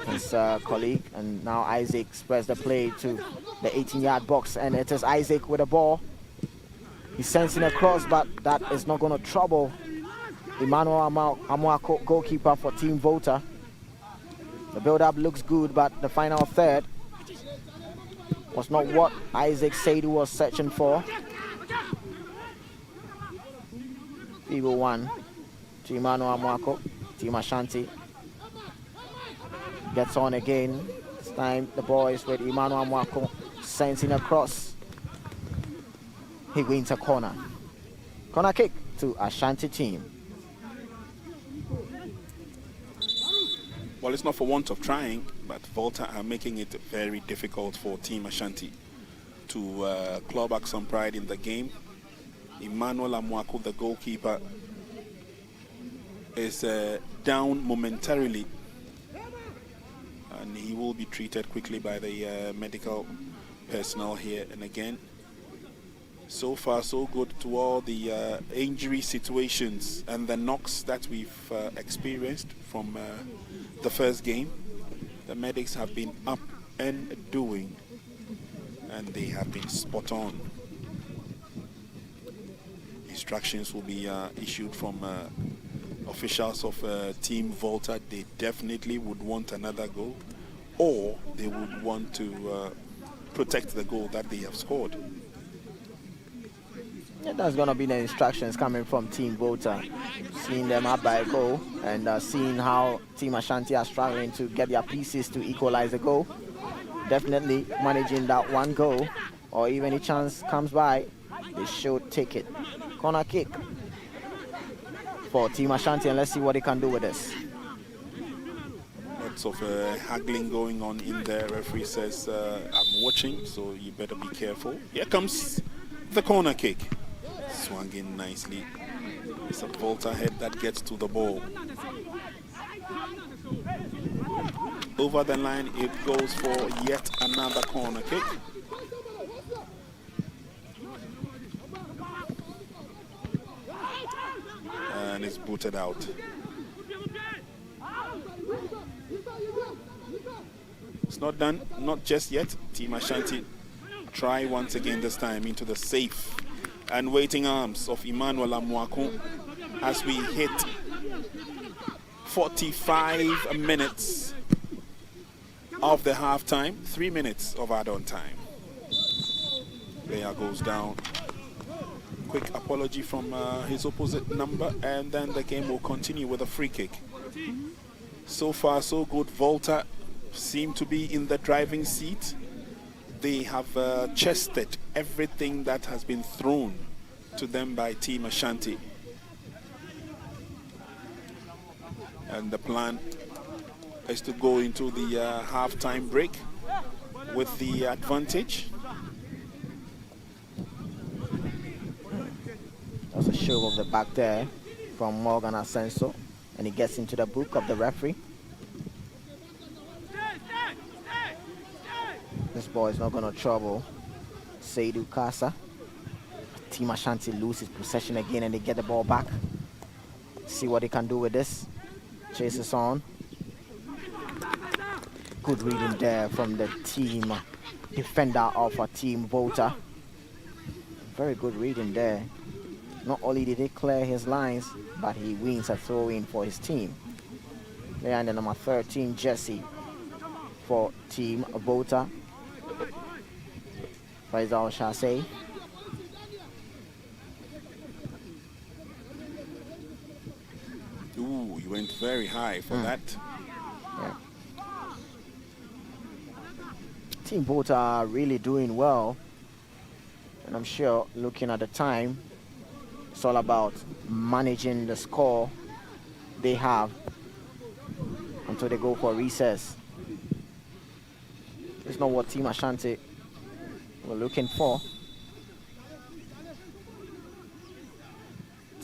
his colleague, and now Isaac spreads the play to the 18-yard box, and it is Isaac with the ball. He sends in a cross, but that is not going to trouble Emmanuel Amwako, goalkeeper for Team Volta. The build-up looks good, but the final third was not what Isaac Saidu was searching for. Feeble one to Emmanuel Amwako. Team Ashanti gets on again. This time the ball is with Emmanuel Amwako. Sends in a cross. He wins a corner. Corner kick to Ashanti team. Well, it's not for want of trying, but Volta are making it very difficult for Team Ashanti to claw back some pride in the game. Emmanuel Amwako, the goalkeeper, is down momentarily, and he will be treated quickly by the medical personnel here. And again, so far so good to all the injury situations and the knocks that we've experienced from the first game. The medics have been up and doing, and they have been spot on. Instructions will be issued from officials of Team Volta. They definitely would want another goal, or they would want to protect the goal that they have scored. Yeah, that's going to be the instructions coming from Team Volta. Seeing them up by a goal and seeing how Team Ashanti are struggling to get their pieces to equalize the goal. Definitely managing that one goal, or even a chance comes by, they should take it. Corner kick for Team Ashanti, and let's see what they can do with this. Lots of haggling going on in there. Referee says, I'm watching, so you better be careful. Here comes the corner kick. Swung in nicely. It's a Volta head that gets to the ball. Over the line, it goes for yet another corner kick. And it's booted out. It's not done, not just yet. Team Ashanti try once again, this time into the safe and waiting arms of Emmanuel Amwaku as we hit 45 minutes of the halftime, 3 minutes of add-on time. Player goes down. Quick apology from his opposite number, and then the game will continue with a free kick. So far, so good. Volta seem to be in the driving seat. They have chested everything that has been thrown to them by Team Ashanti. And the plan is to go into the half-time break with the advantage. That's a show of the back there from Morgan Asenso, and he gets into the book of the referee. This ball is not going to trouble Seydou Kasa. Team Ashanti loses possession again, and they get the ball back. See what they can do with this. Chases on. Good reading there from the team defender of a Team Volta. Very good reading there. Not only did he clear his lines, but he wins a throw-in for his team. There in the number 13 jersey for Team Volta. Faisal Shasey. Ooh, you went very high for that. Yeah. Team Volta are really doing well. And I'm sure, looking at the time, it's all about managing the score they have until they go for recess. It's not what Team Ashanti were looking for.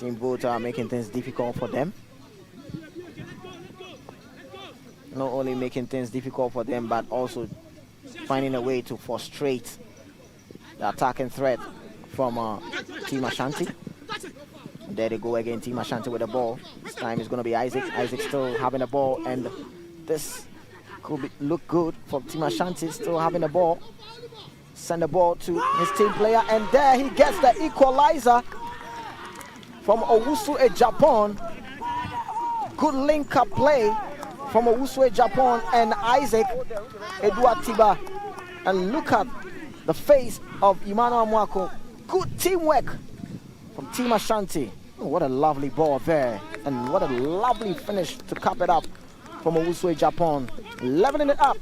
Team Volta are making things difficult for them. Not only making things difficult for them, but also finding a way to frustrate the attacking threat from Team Ashanti. There they go again, Team Ashanti with the ball. This time it's going to be Isaac. Isaac still having the ball, and this could look good for Team Ashanti, still having the ball. Send the ball to his team player, and there he gets the equalizer from Owusu Japan. Good link-up play from Owusu Japan and Isaac Edward Tiba. And look at the face of Emmanuel Mwako. Good teamwork from Team Ashanti. Oh, what a lovely ball there. And what a lovely finish to cap it up from Owusu Japan. Leveling it up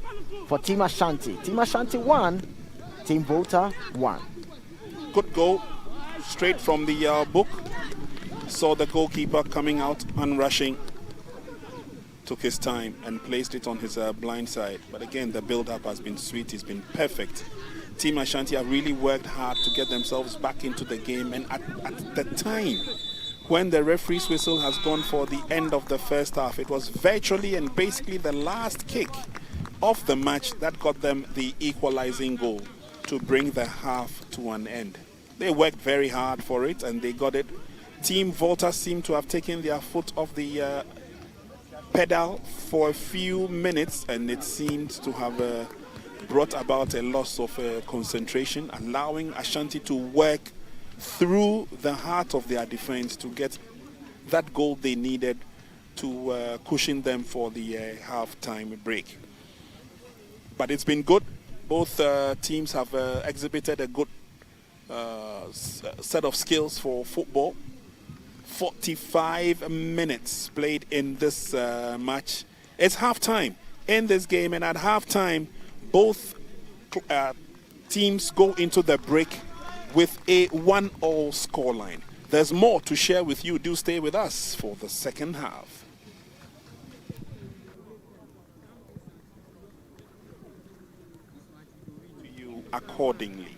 for Team Ashanti. Team Ashanti 1, Team Volta 1. Good goal, straight from the book. Saw the goalkeeper coming out and rushing. Took his time and placed it on his blind side. But again, the build-up has been sweet. It's been perfect. Team Ashanti have really worked hard to get themselves back into the game. And at the time when the referee's whistle has gone for the end of the first half, it was virtually and basically the last kick of the match that got them the equalizing goal to bring the half to an end. They worked very hard for it, and they got it. Team Volta seemed to have taken their foot off the pedal for a few minutes, and it seemed to have brought about a loss of concentration, allowing Ashanti to work through the heart of their defense to get that goal they needed to cushion them for the half-time break. But it's been good. Both teams have exhibited a good set of skills for football. 45 minutes played in this match. It's half-time in this game, and at half-time, both teams go into the break with a 1-all scoreline. There's more to share with you. Do stay with us for the second half. You accordingly.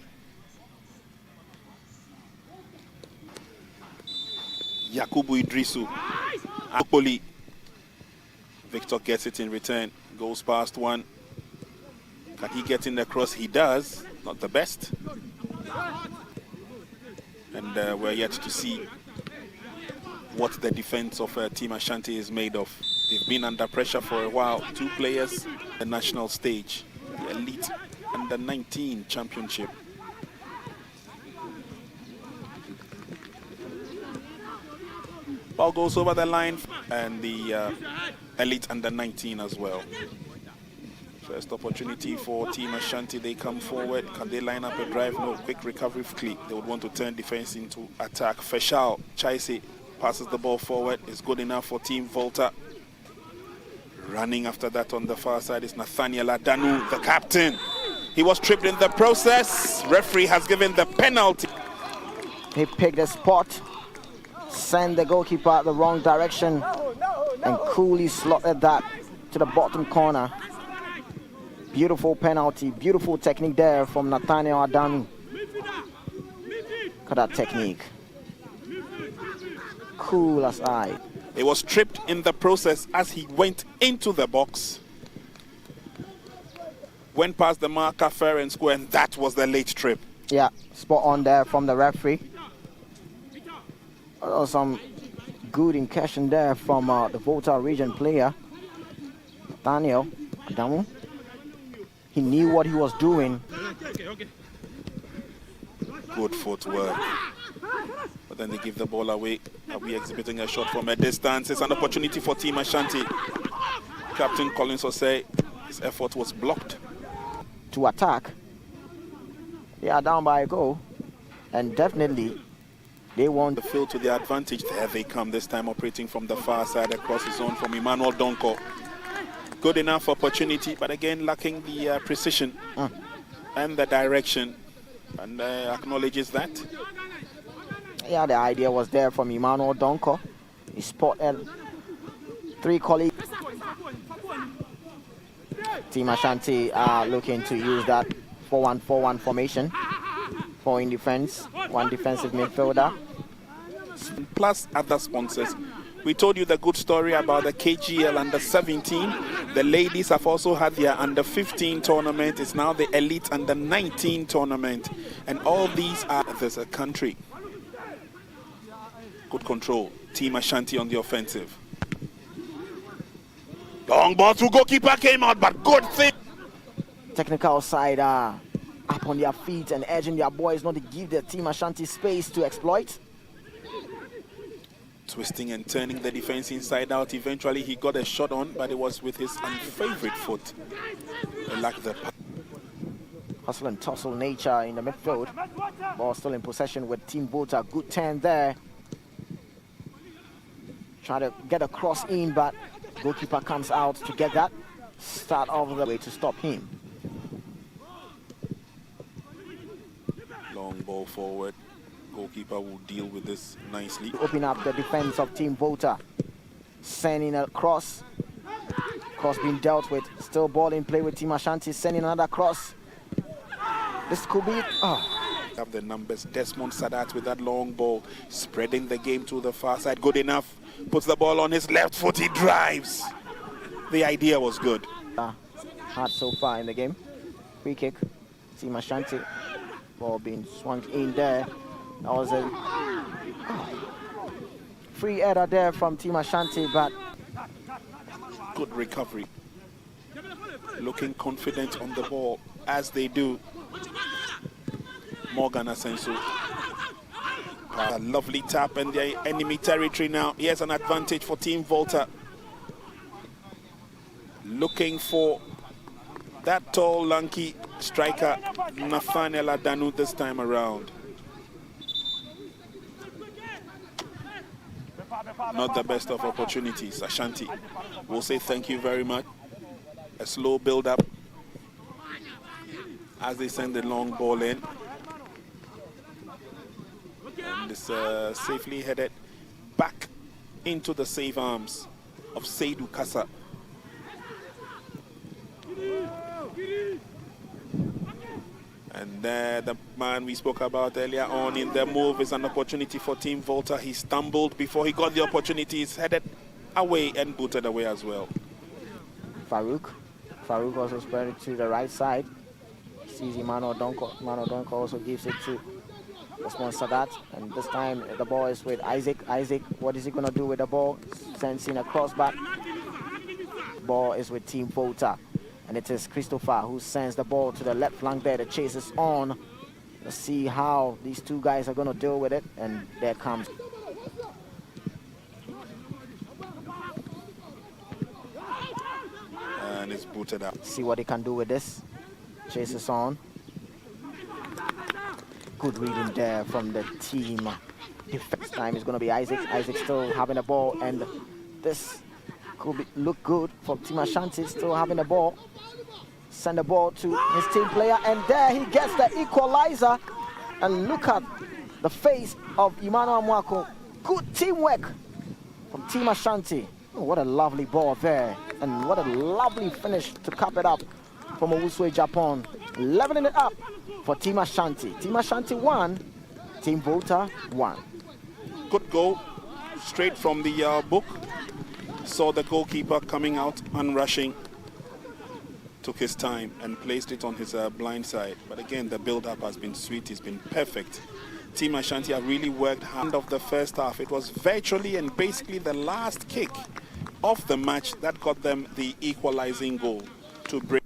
Yakubu Idrisu. Apoli. Victor gets it in return. Goes past one. Can he get in the cross? He does. Not the best. And we're yet to see what the defense of Team Ashanti is made of. They've been under pressure for a while. Two players, the national stage, the Elite Under-19 Championship. Ball goes over the line, and the Elite Under-19 as well. First opportunity for Team Ashanti. They come forward. Can they line up a drive? No. Quick recovery fleet. They would want to turn defense into attack. Feshao Chaise passes the ball forward. It's good enough for Team Volta. Running after that on the far side is Nathaniel Adanu, the captain. He was tripped in the process. Referee has given the penalty. He picked a spot, sent the goalkeeper the wrong direction, and coolly slotted that to the bottom corner. Beautiful penalty, beautiful technique there from Nathaniel Adanu. Look at that technique. Cool as eye. He was tripped in the process as he went into the box. Went past the marker fair and square, and that was the late trip. Yeah, spot on there from the referee. Some good incursion there from the Volta region player, Nathaniel Adanu. He knew what he was doing. Good footwork. But then they give the ball away. Are we exhibiting a shot from a distance? It's an opportunity for Team Ashanti. Captain Collins Osei, his effort was blocked. To attack. They are down by a goal. And definitely, they want the field to their advantage. There they come, this time operating from the far side across the zone from Emmanuel Donko. Good enough opportunity, but again lacking the precision and the direction, and acknowledges that. Yeah, the idea was there from Emmanuel Donko. He spotted three colleagues. Team Ashanti are looking to use that 4-1-4-1 formation. 4 in defense, 1 defensive midfielder. Plus other sponsors. We told you the good story about the KGL Under-17. The ladies have also had their Under-15 tournament. It's now the Elite Under-19 tournament. And all these are, there's a country. Good control. Team Ashanti on the offensive. Long ball through goalkeeper came out, but good thing. Technical side up on their feet and urging their boys not to give the Team Ashanti space to exploit. Twisting and turning the defense inside out. Eventually he got a shot on, but it was with his unfavorite foot. He lacked the hustle and tussle nature in the midfield. Ball still in possession with Team Volta. Good turn there. Try to get a cross in, but goalkeeper comes out to get that. Start all the way to stop him. Long ball forward. Goalkeeper will deal with this nicely. Open up the defense of Team Volta. Sending a cross. Cross being dealt with. Still ball in play with Team Ashanti. Sending another cross. This could be... Have the numbers. Desmond Sadat with that long ball. Spreading the game to the far side. Good enough. Puts the ball on his left foot. He drives. The idea was good. Hard so far in the game. Free kick. Team Ashanti. Ball being swung in there. That was a free error there from Team Ashanti, but good recovery. Looking confident on the ball. as they do. Morgan Asensu. A lovely tap in the enemy territory now. Here's an advantage for Team Volta. Looking for that tall, lanky striker, Nathaniel Adanu, this time around. Not the best of opportunities. Ashanti will say thank you very much. A slow build-up as they send the long ball in. And it's safely headed back into the safe arms of Seydou Kassa. And the man we spoke about earlier on in the move is an opportunity for Team Volta. He stumbled before he got the opportunity. He's headed away and booted away as well. Farouk also spread it to the right side. Sees Emmanuel Donko. Emmanuel Donko also gives it to Osman Sadat. And this time the ball is with Isaac. Isaac, what is he going to do with the ball? Sends in a crossback. Ball is with Team Volta. And it is Christopher who sends the ball to the left flank there. The chase is on. Let's see how these two guys are going to deal with it. And there comes. And it's booted up. See what he can do with this. Chase is on. Good reading there from the team. Defense time is going to be Isaac. Isaac still having the ball. And this could look good for Team Ashanti, still having the ball. Send the ball to his team player, and there he gets the equalizer. And look at the face of Emmanuel Mwako. Good teamwork from Team Ashanti. Oh, what a lovely ball there, and what a lovely finish to cap it up from Owusu Japan. Leveling it up for Team Ashanti. Team Ashanti 1, Team Volta 1. Good goal, straight from the book. Saw the goalkeeper coming out and rushing. Took his time and placed it on his blind side. But again, the build-up has been sweet. It's been perfect. Team Ashanti have really worked hard of the first half. It was virtually and basically the last kick of the match that got them the equalizing goal to break.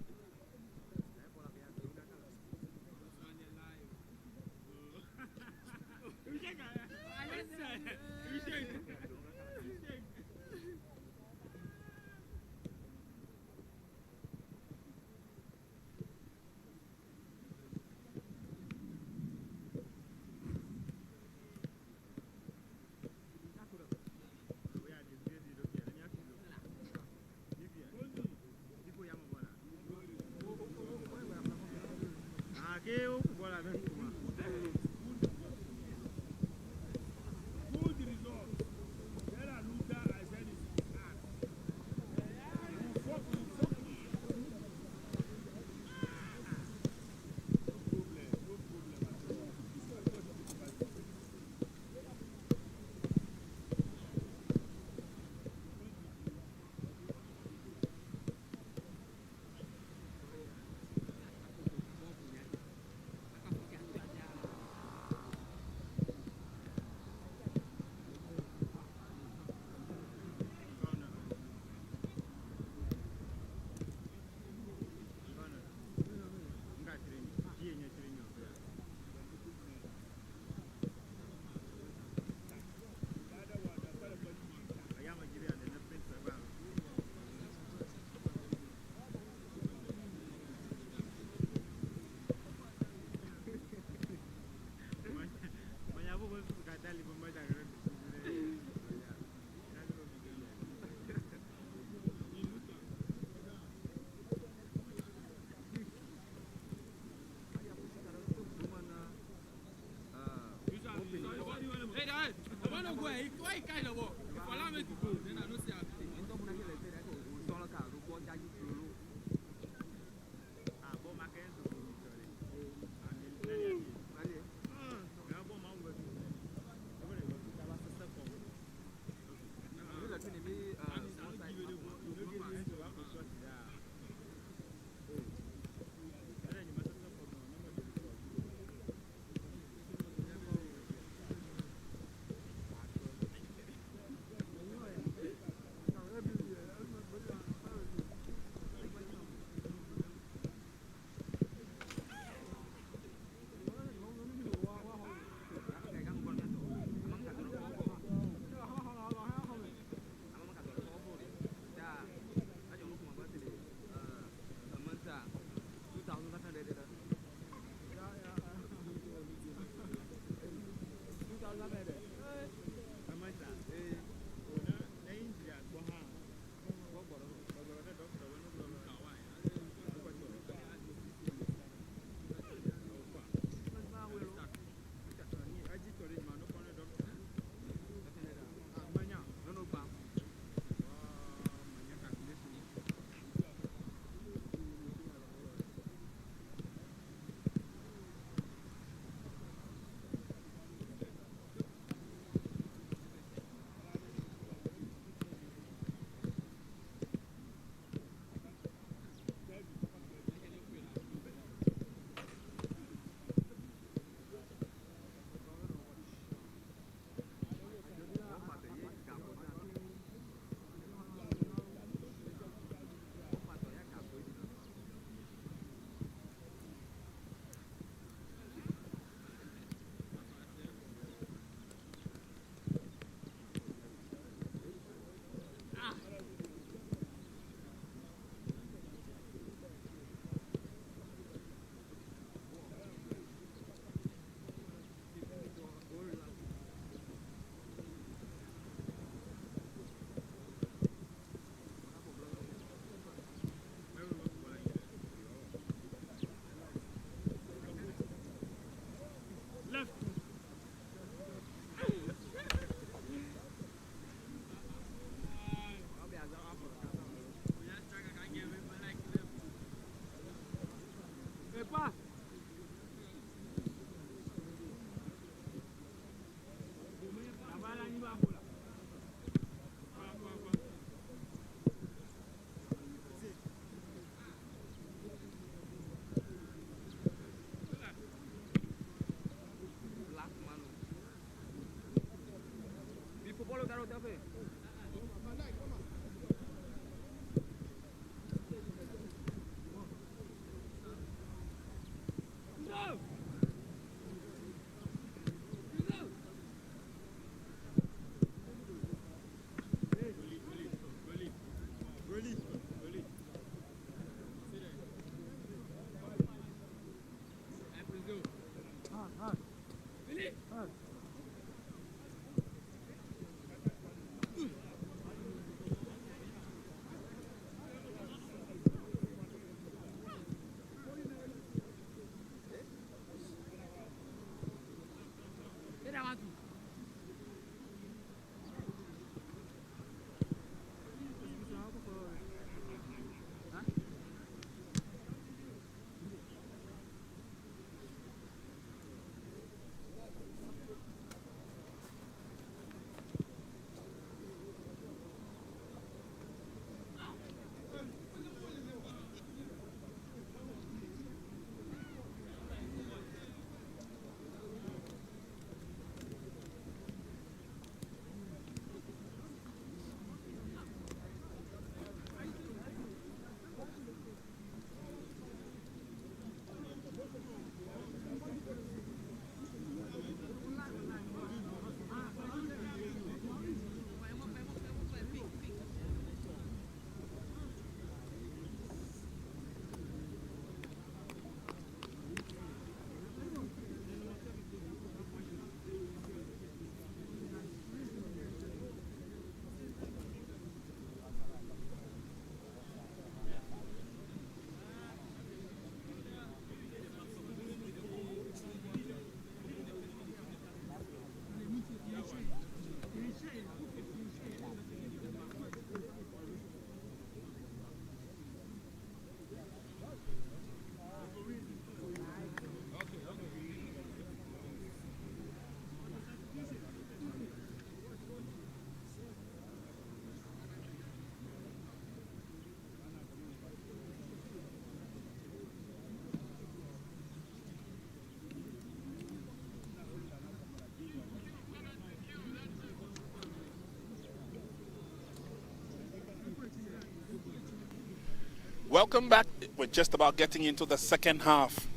Welcome back. We're just about getting into the second half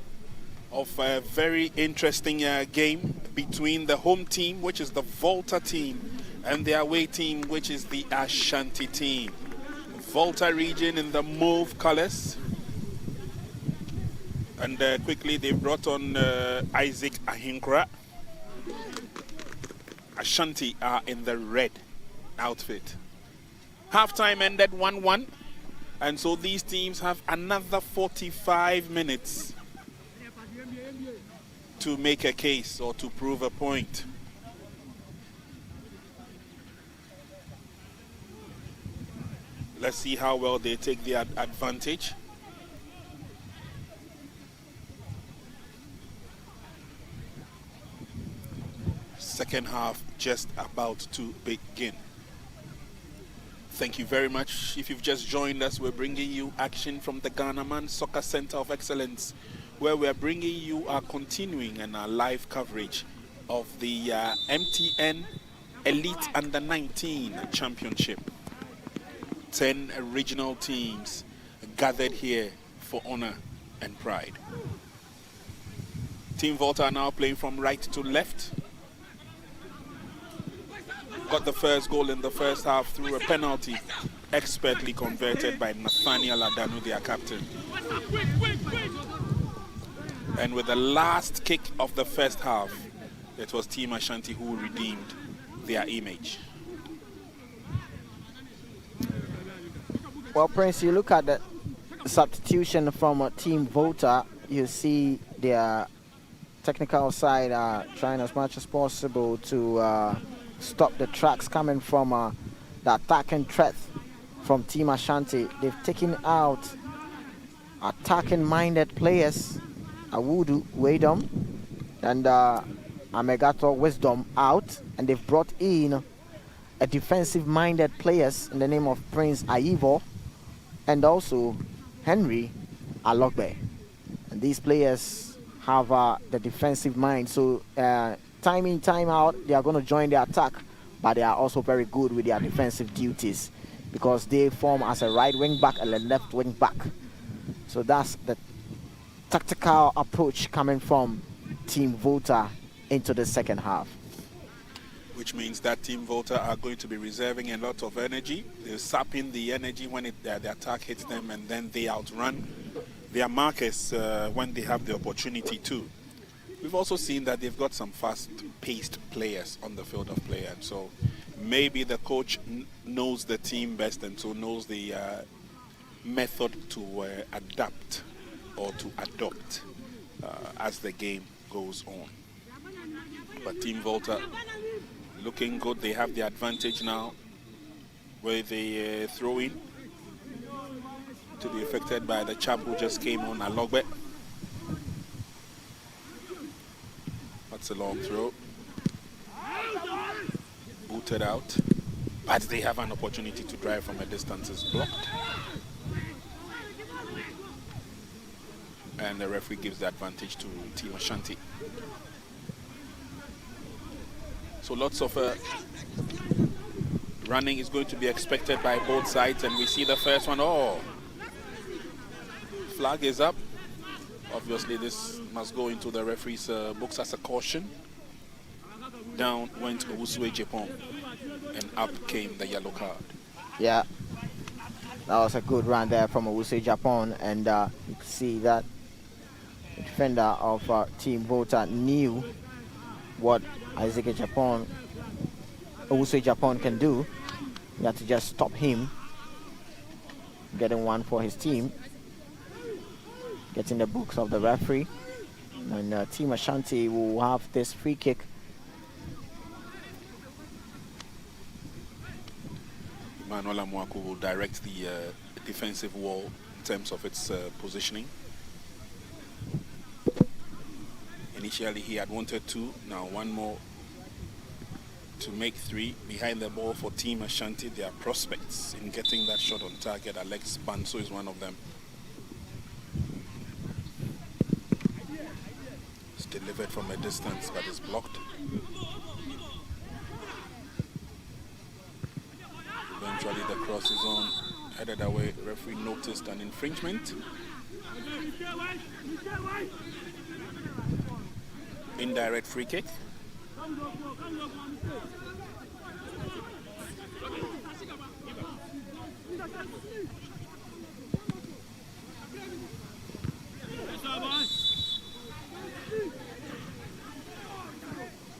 of a very interesting game between the home team, which is the Volta team, and the away team, which is the Ashanti team. Volta region in the mauve colors. And quickly they brought on Isaac Ahinkra. Ashanti are in the red outfit. Halftime ended 1-1. And so these teams have another 45 minutes to make a case or to prove a point. Let's see how well they take the advantage. Second half just about to begin. Thank you very much. If you've just joined us, we're bringing you action from the Ghana Man Soccer Center of Excellence, where we're bringing you our continuing and our live coverage of the MTN Elite Under 19 Championship. 10 regional teams gathered here for honor and pride. Team Volta are now playing from right to left. Got the first goal in the first half through a penalty expertly converted by Nathaniel Adanu, their captain. And with the last kick of the first half, it was Team Ashanti who redeemed their image. Well, Prince, you look at the substitution from Team Volta, you see their technical side trying as much as possible to stop the tracks coming from the attacking threat from Team Ashanti. They've taken out attacking-minded players, Awudu Wadom and Amegato Wisdom out, and they've brought in a defensive-minded players in the name of Prince Aivo and also Henry Alogbe. And these players have the defensive mind, so time in, time out, they are going to join the attack but they are also very good with their defensive duties because they form as a right wing back and a left wing back. So that's the tactical approach coming from Team Volta into the second half. Which means that Team Volta are going to be reserving a lot of energy. They're sapping the energy when the attack hits them, and then they outrun their markers when they have the opportunity to. We've also seen that they've got some fast-paced players on the field of play, and so maybe the coach knows the team best and so knows the method to adapt or to adopt as the game goes on. But Team Volta looking good. They have the advantage now with the throw-in to be affected by the chap who just came on, Alogbe. That's a long throw. Booted out. But they have an opportunity to drive from a distance. It's blocked. And the referee gives the advantage to Team Ashanti. So lots of running is going to be expected by both sides, and we see the first one. Oh, flag is up. Obviously, this must go into the referee's books as a caution. Down went Owusu Japan, and up came the yellow card. Yeah, that was a good run there from Owusu Japan, and you can see that the defender of Team Volta knew what Owusu Japan can do. You have to just stop him, getting one for his team, getting the books of the referee, and Team Ashanti will have this free kick. Emmanuel Amwaku will direct the defensive wall in terms of its positioning. Initially he had wanted 2, now 1 more to make 3. Behind the ball for Team Ashanti, there are prospects in getting that shot on target. Alex Banso is one of them. It's delivered from a distance, but it's blocked. Eventually the cross is on, headed away. Referee noticed an infringement. Indirect free kick.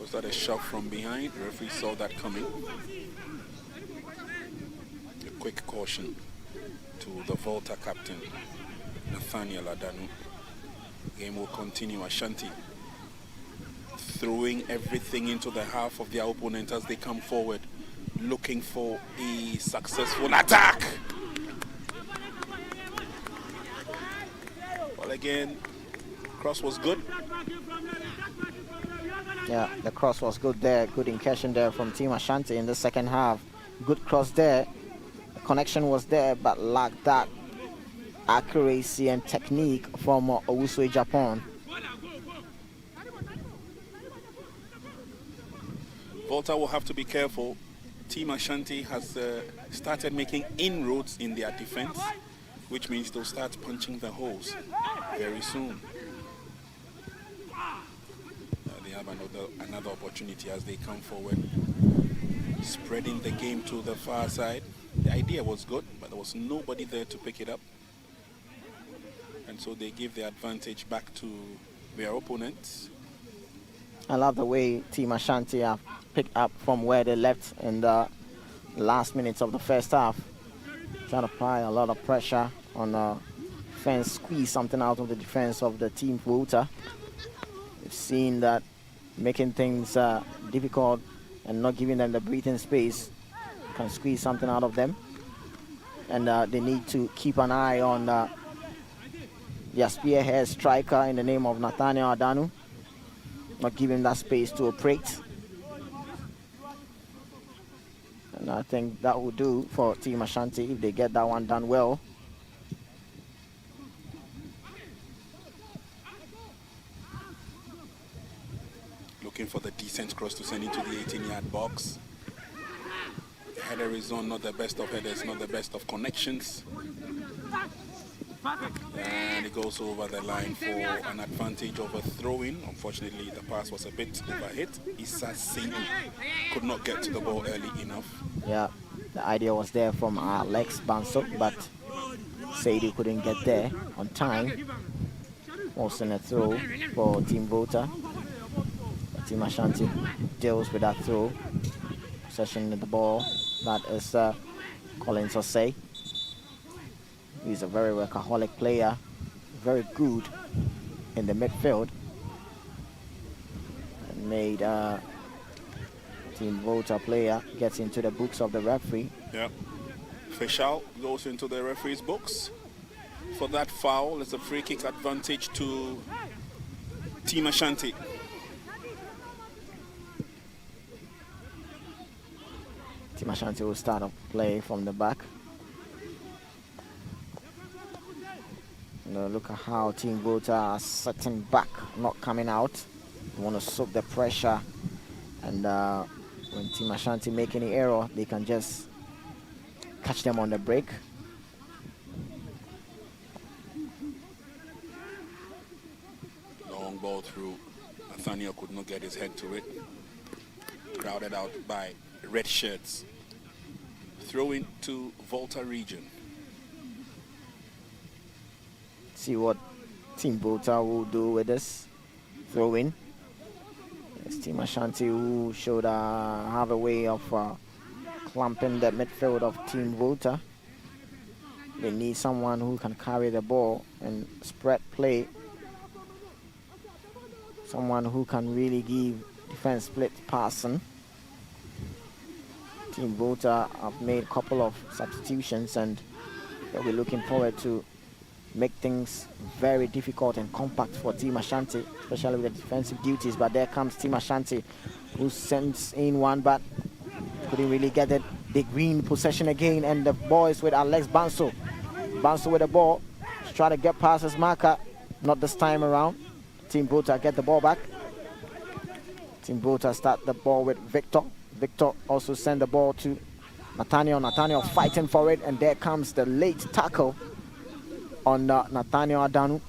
Was that a shot from behind? The referee saw that coming. A quick caution to the Volta captain, Nathaniel Adanu. Game will continue. Ashanti throwing everything into the half of their opponent as they come forward, looking for a successful attack. Well, again, cross was good. Yeah, the cross was good there. Good incursion there from Team Ashanti in the second half. Good cross there. The connection was there, but lacked that accuracy and technique from Owusu Japan. Volta will have to be careful. Team Ashanti has started making inroads in their defense, which means they'll start punching the holes very soon. They have another opportunity as they come forward, spreading the game to the far side. The idea was good, but there was nobody there to pick it up. And so they give the advantage back to their opponents. I love the way Team Ashanti have picked up from where they left in the last minutes of the first half. Trying to apply a lot of pressure on the defense, squeeze something out of the defense of the Team Volta. We've seen that making things difficult and not giving them the breathing space can squeeze something out of them. And they need to keep an eye on their spearhead striker in the name of Nathaniel Adanu, not giving that space to operate. And I think that will do for Team Ashanti if they get that one done well. Looking for the decent cross to send into the 18-yard box. Header is on, not the best of headers, not the best of connections. And it goes over the line for an advantage of a throw-in. Unfortunately, the pass was a bit overhit. Issa Seidu could not get to the ball early enough. Yeah, the idea was there from Alex Banso, but Seidu couldn't get there on time. Also a throw for Team Volta. Team Ashanti deals with that throw. Possession of the ball. That is Collins Osei. He's a very workaholic player, very good in the midfield. And made Team Volta player gets into the books of the referee. Yeah. Fishal goes into the referee's books for that foul. It's a free kick advantage to Team Ashanti. Team Ashanti will start a play from the back. Look at how Team Volta are sitting back, not coming out. They want to soak the pressure, and when Team Ashanti make any error, they can just catch them on the break. Long ball through. Nathaniel could not get his head to it. Crowded out by red shirts. Throw into Volta region. See what Team Volta will do with this throw in. It's Team Ashanti who should have a way of clamping the midfield of Team Volta. They need someone who can carry the ball and spread play. Someone who can really give defense split passing. Team Volta have made a couple of substitutions, and they'll be looking forward to make things very difficult and compact for Team Ashanti, especially with the defensive duties. But there comes Team Ashanti, who sends in one, but couldn't really get it. They green possession again, and the boys with Alex Banso. Banso with the ball, try to get past his marker, not this time around. Team Volta get the ball back. Team Volta start the ball with Victor. Victor also send the ball to Nathaniel. Nathaniel fighting for it, and there comes the late tackle on Nathaniel Adanu.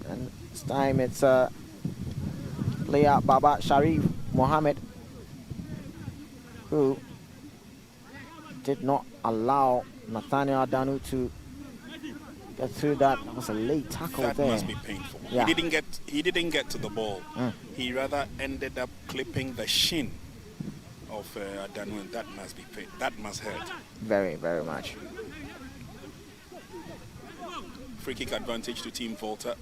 And this time it's player Baba Sharif Mohammed, who did not allow Nathaniel Adanu to get through that. That was a late tackle that there. That must be painful. Yeah. He didn't get to the ball. He rather ended up clipping the shin of Adanu, and that must be that must hurt. Very, very much. Free kick advantage to Team Volta.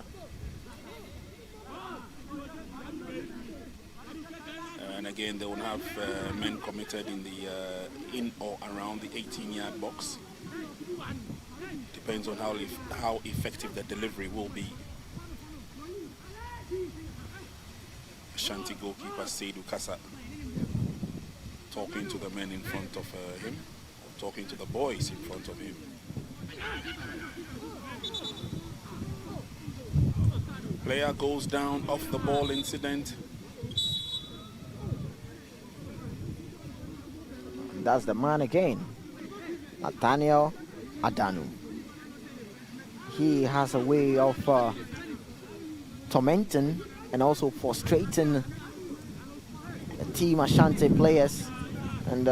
And again, they will have men committed in the in or around the 18-yard box. Depends on how effective the delivery will be. Ashanti goalkeeper Seidu Kasa talking to the men in front of him, or talking to the boys in front of him. Player goes down off the ball incident. That's the man again, Nathaniel Adanu. He has a way of tormenting and also frustrating the Team Ashanti players, and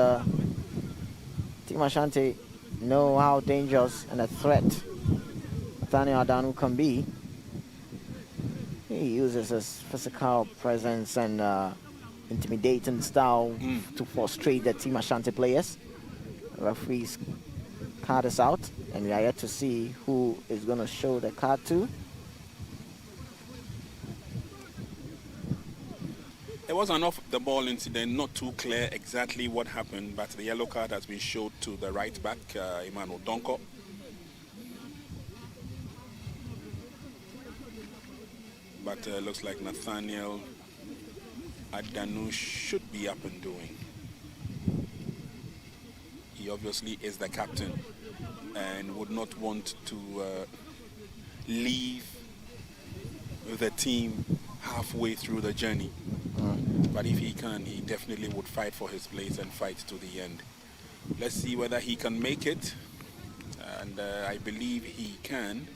Team Ashanti know how dangerous and a threat Nathaniel Adanu can be. He uses his physical presence and intimidating style to frustrate the Team Ashanti players. The referee's card is out, and we are yet to see who is going to show the card to. It was an off the ball incident, not too clear exactly what happened, but the yellow card has been showed to the right back, Emmanuel Donko. But looks like Nathaniel Adanu should be up and doing. He obviously is the captain and would not want to leave the team halfway through the journey. But if he can, he definitely would fight for his place and fight to the end. Let's see whether he can make it. And I believe he can.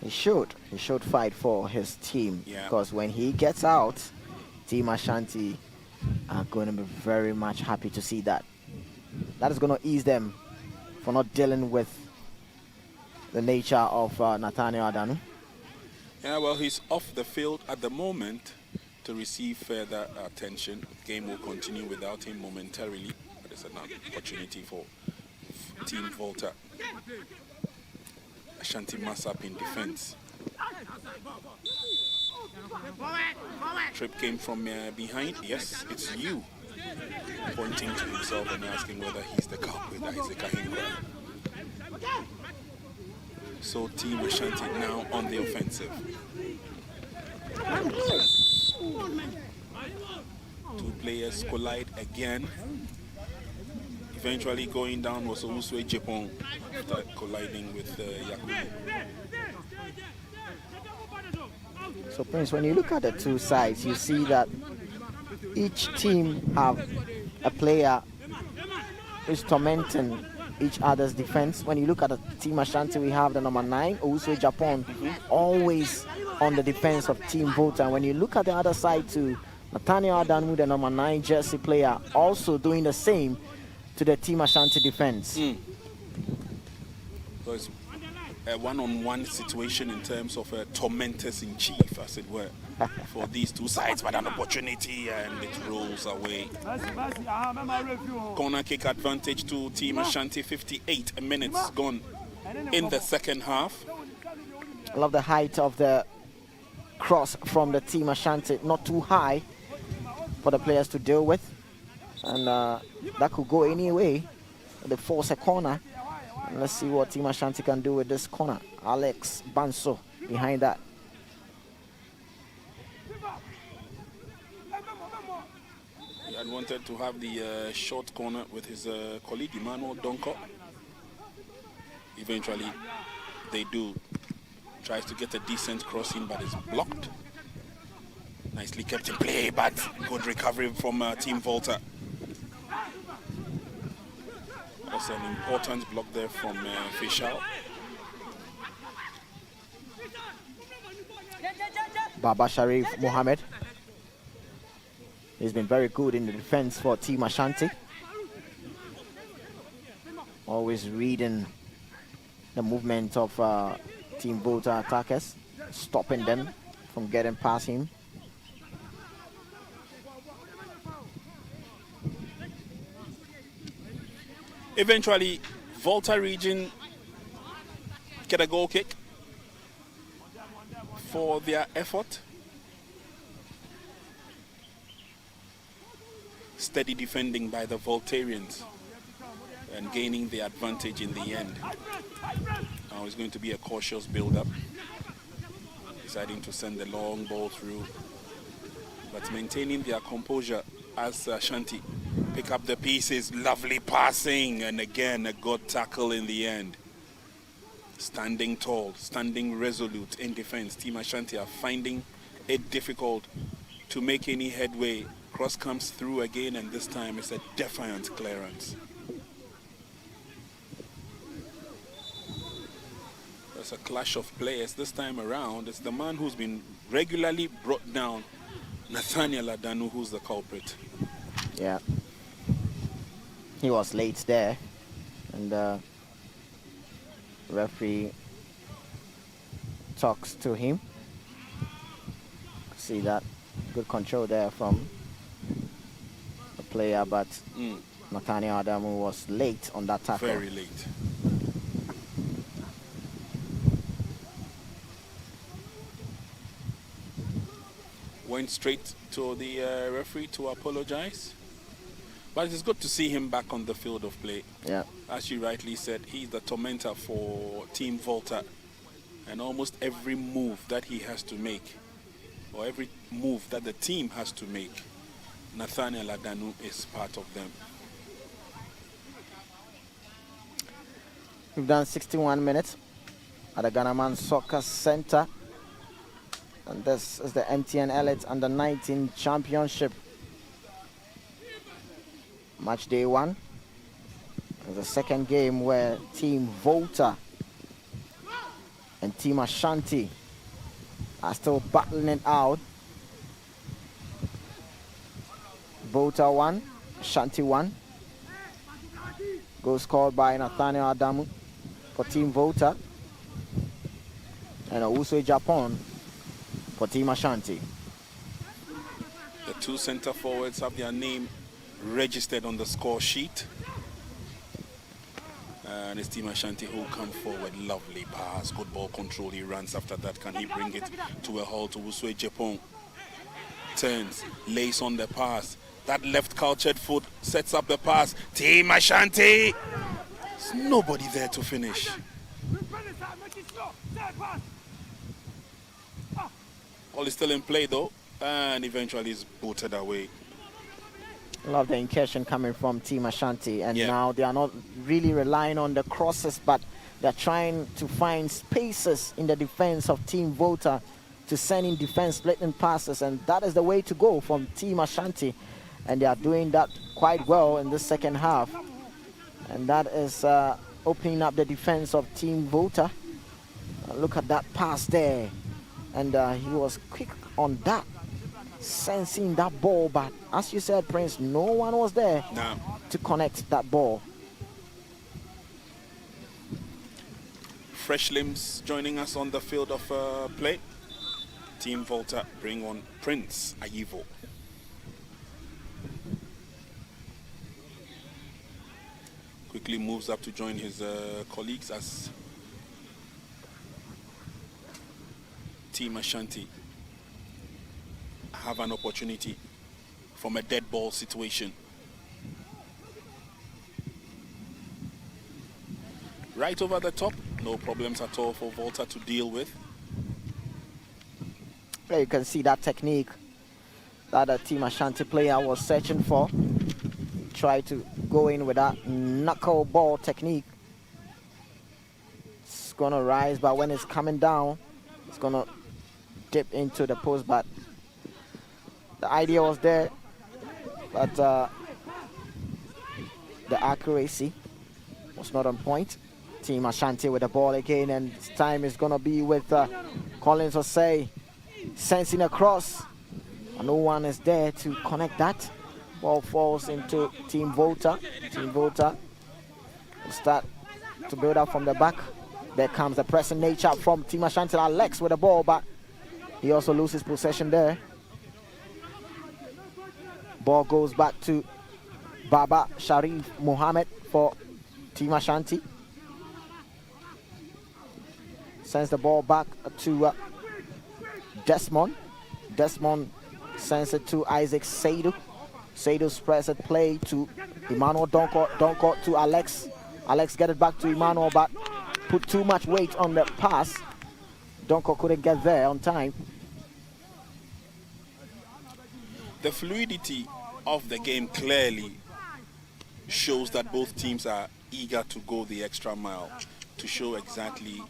He should fight for his team. Yeah. Because when he gets out, Team Ashanti are going to be very much happy to see that. That is going to ease them for not dealing with the nature of Nathaniel Adanu. Yeah, well, he's off the field at the moment to receive further attention. The game will continue without him momentarily, but it's an opportunity for Team Volta. Ashanti mass up in defense. Trip came from behind. Yes, it's you. Pointing to himself and asking whether he's the culprit, that he's the Kahinga. So Team Ashanti now on the offensive. Two players collide again. Eventually going down was Owuswe Japan after colliding with Yakubu. So Prince, when you look at the two sides, you see that each team have a player who's tormenting each other's defense. When you look at the Team Ashanti, we have the number 9, Owuswe Japan, always on the defense of Team Volta. And when you look at the other side too, Nathaniel Adanu, the number 9 jersey player, also doing the same to the Team Ashanti defense. So it's a one-on-one situation in terms of a tormentors in chief, as it were, for these two sides, but an opportunity and it rolls away. Corner kick advantage to Team Ashanti, 58 minutes gone in the second half. I love the height of the cross from the Team Ashanti, not too high for the players to deal with. And that could go any way. They force a corner. And let's see what Team Ashanti can do with this corner. Alex Banso behind that. He had wanted to have the short corner with his colleague Emmanuel Donko. Eventually, they do. Tries to get a decent crossing, but it's blocked. Nicely kept in play, but good recovery from Team Volta. That's an important block there from Fishal. Baba Sharif Mohammed. He's been very good in the defense for Team Ashanti. Always reading the movement of Team Volta attackers, stopping them from getting past him. Eventually, Volta region get a goal kick for their effort. Steady defending by the Voltarians and gaining the advantage in the end. Now it's going to be a cautious build-up. Deciding to send the long ball through, but maintaining their composure as Ashanti pick up the pieces. Lovely passing, and again a good tackle in the end. Standing tall, standing resolute in defense. Team Ashanti are finding it difficult to make any headway. Cross comes through again, and this time it's a defiant clearance. There's a clash of players this time around. It's the man who's been regularly brought down, Nathaniel Adanu, who's the culprit. Yeah. He was late there, and the referee talks to him. See that good control there from the player, but Nathaniel Adamu was late on that tackle. Very late. Went straight to the referee to apologize. But it's good to see him back on the field of play. Yeah. As you rightly said, he's the tormentor for Team Volta. And almost every move that he has to make, or every move that the team has to make, Nathaniel Adanu is part of them. We've done 61 minutes at the Ghanaman Soccer Center. And this is the MTN Elite Under-19 Championship. Match day 1. It's the second game where Team Volta and Team Ashanti are still battling it out. Volta 1, Ashanti 1. Goal scored by Nathaniel Adamu for Team Volta. And Uswe Japan for Team Ashanti. The two center forwards have their name registered on the score sheet. And it's Team Ashanti who come forward. Lovely pass, good ball control. He runs after that. Can he bring it to a halt to Uswe Japan? Turns, lays on the pass. That left cultured foot sets up the pass. Team Ashanti! There's nobody there to finish. Ball is still in play though, and eventually is booted away. Love the incursion coming from Team Ashanti, and now they are not really relying on the crosses, but they're trying to find spaces in the defense of Team Volta to send in defense splitting passes, and that is the way to go from Team Ashanti, and they are doing that quite well in the second half, and that is opening up the defense of Team Volta. Look at that pass there, and he was quick on that, sensing that ball, but as you said, Prince, no one was there to connect that ball. Fresh limbs joining us on the field of play. Team Volta bring on Prince Ayivo. Quickly moves up to join his colleagues as Team Ashanti have an opportunity from a dead ball situation. Right over the top, no problems at all for Volta to deal with. There you can see that technique that the Team Ashanti player was searching for. Try to go in with that knuckle ball technique. It's gonna rise, but when it's coming down, it's gonna dip into the post, but the idea was there, but the accuracy was not on point. Team Ashanti with the ball again, and this time is gonna be with Collins Osei sensing across. No one is there to connect that. Ball falls into Team Volta. Team Volta will start to build up from the back. There comes the pressing nature from Team Ashanti. Alex with the ball, but he also loses possession there. Ball goes back to Baba Sharif Mohammed for Team Ashanti. Sends the ball back to Desmond. Desmond sends it to Isaac Seidu. Seidu spreads it play to Emmanuel Donko. Donko to Alex. Alex get it back to Emmanuel, but put too much weight on the pass. Donko couldn't get there on time. The fluidity of the game clearly shows that both teams are eager to go the extra mile to show exactly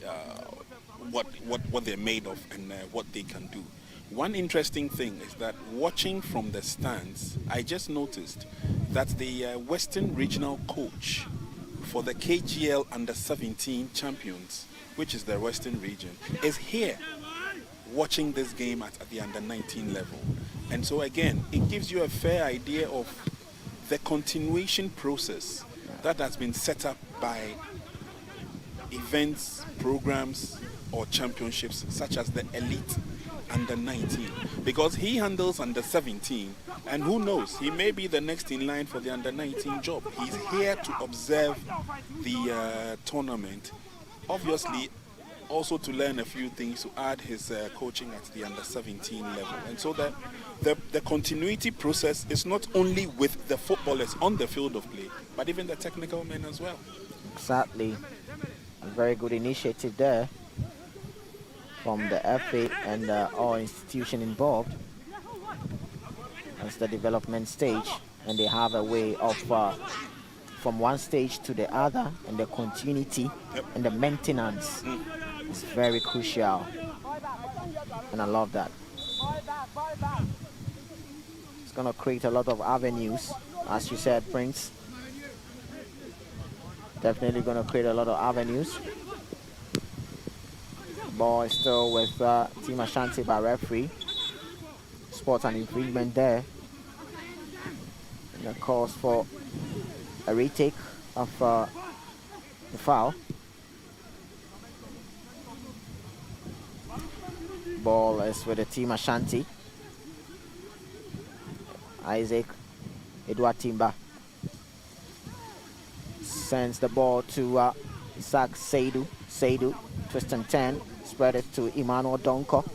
what they're made of and what they can do. One interesting thing is that watching from the stands, I just noticed that the Western Regional coach for the KGL Under-17 champions, which is the Western region, is here watching this game at the Under-19 level. And so again, it gives you a fair idea of the continuation process that has been set up by events, programs, or championships such as the Elite Under-19, because he handles Under-17, and who knows, he may be the next in line for the Under-19 job. He's here to observe the tournament, obviously also to learn a few things, to add his coaching at the Under-17 level. And so the continuity process is not only with the footballers on the field of play, but even the technical men as well. Exactly. A very good initiative there from the FA and all institutions involved. That's the development stage, and they have a way of from one stage to the other, and the continuity and the maintenance is very crucial. And I love that. It's going to create a lot of avenues, as you said, Prince. Definitely going to create a lot of avenues. Ball is still with Team Ashanti by referee. Spot an infringement there. And a cause for a retake of the foul. Ball is with the Team Ashanti. Isaac Edward Timba sends the ball to Isaac Seidu. Seidu, twist and turn, spread it to Emmanuel Donko.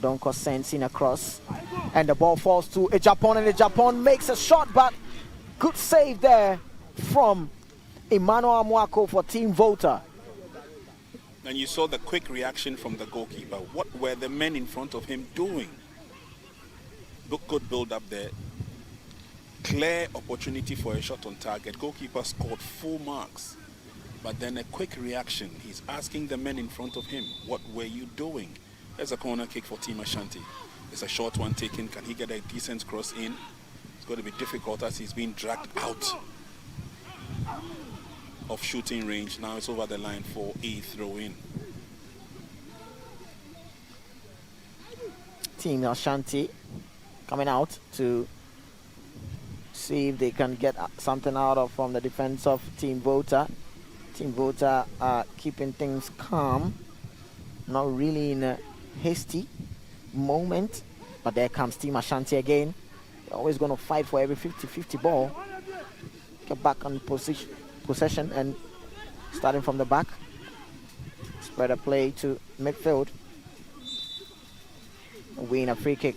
Donko sends in a cross, and the ball falls to a Japan, and the Japan makes a shot, but good save there from Emmanuel Amwako for Team Volta. And you saw the quick reaction from the goalkeeper. What were the men in front of him doing? Good build up there. Clear opportunity for a shot on target. Goalkeeper scored 4 marks. But then a quick reaction. He's asking the men in front of him, what were you doing? There's a corner kick for Team Ashanti. It's a short one taken. Can he get a decent cross in? It's going to be difficult as he's being dragged out of shooting range. Now it's over the line for a throw-in. Team Ashanti coming out to see if they can get something out of from the defense of Team Volta. Team Volta are keeping things calm, not really in a hasty moment, but there comes Team Ashanti again. They're always going to fight for every 50-50 ball. Get back on possession and starting from the back. Spread a play to midfield. Win a free kick,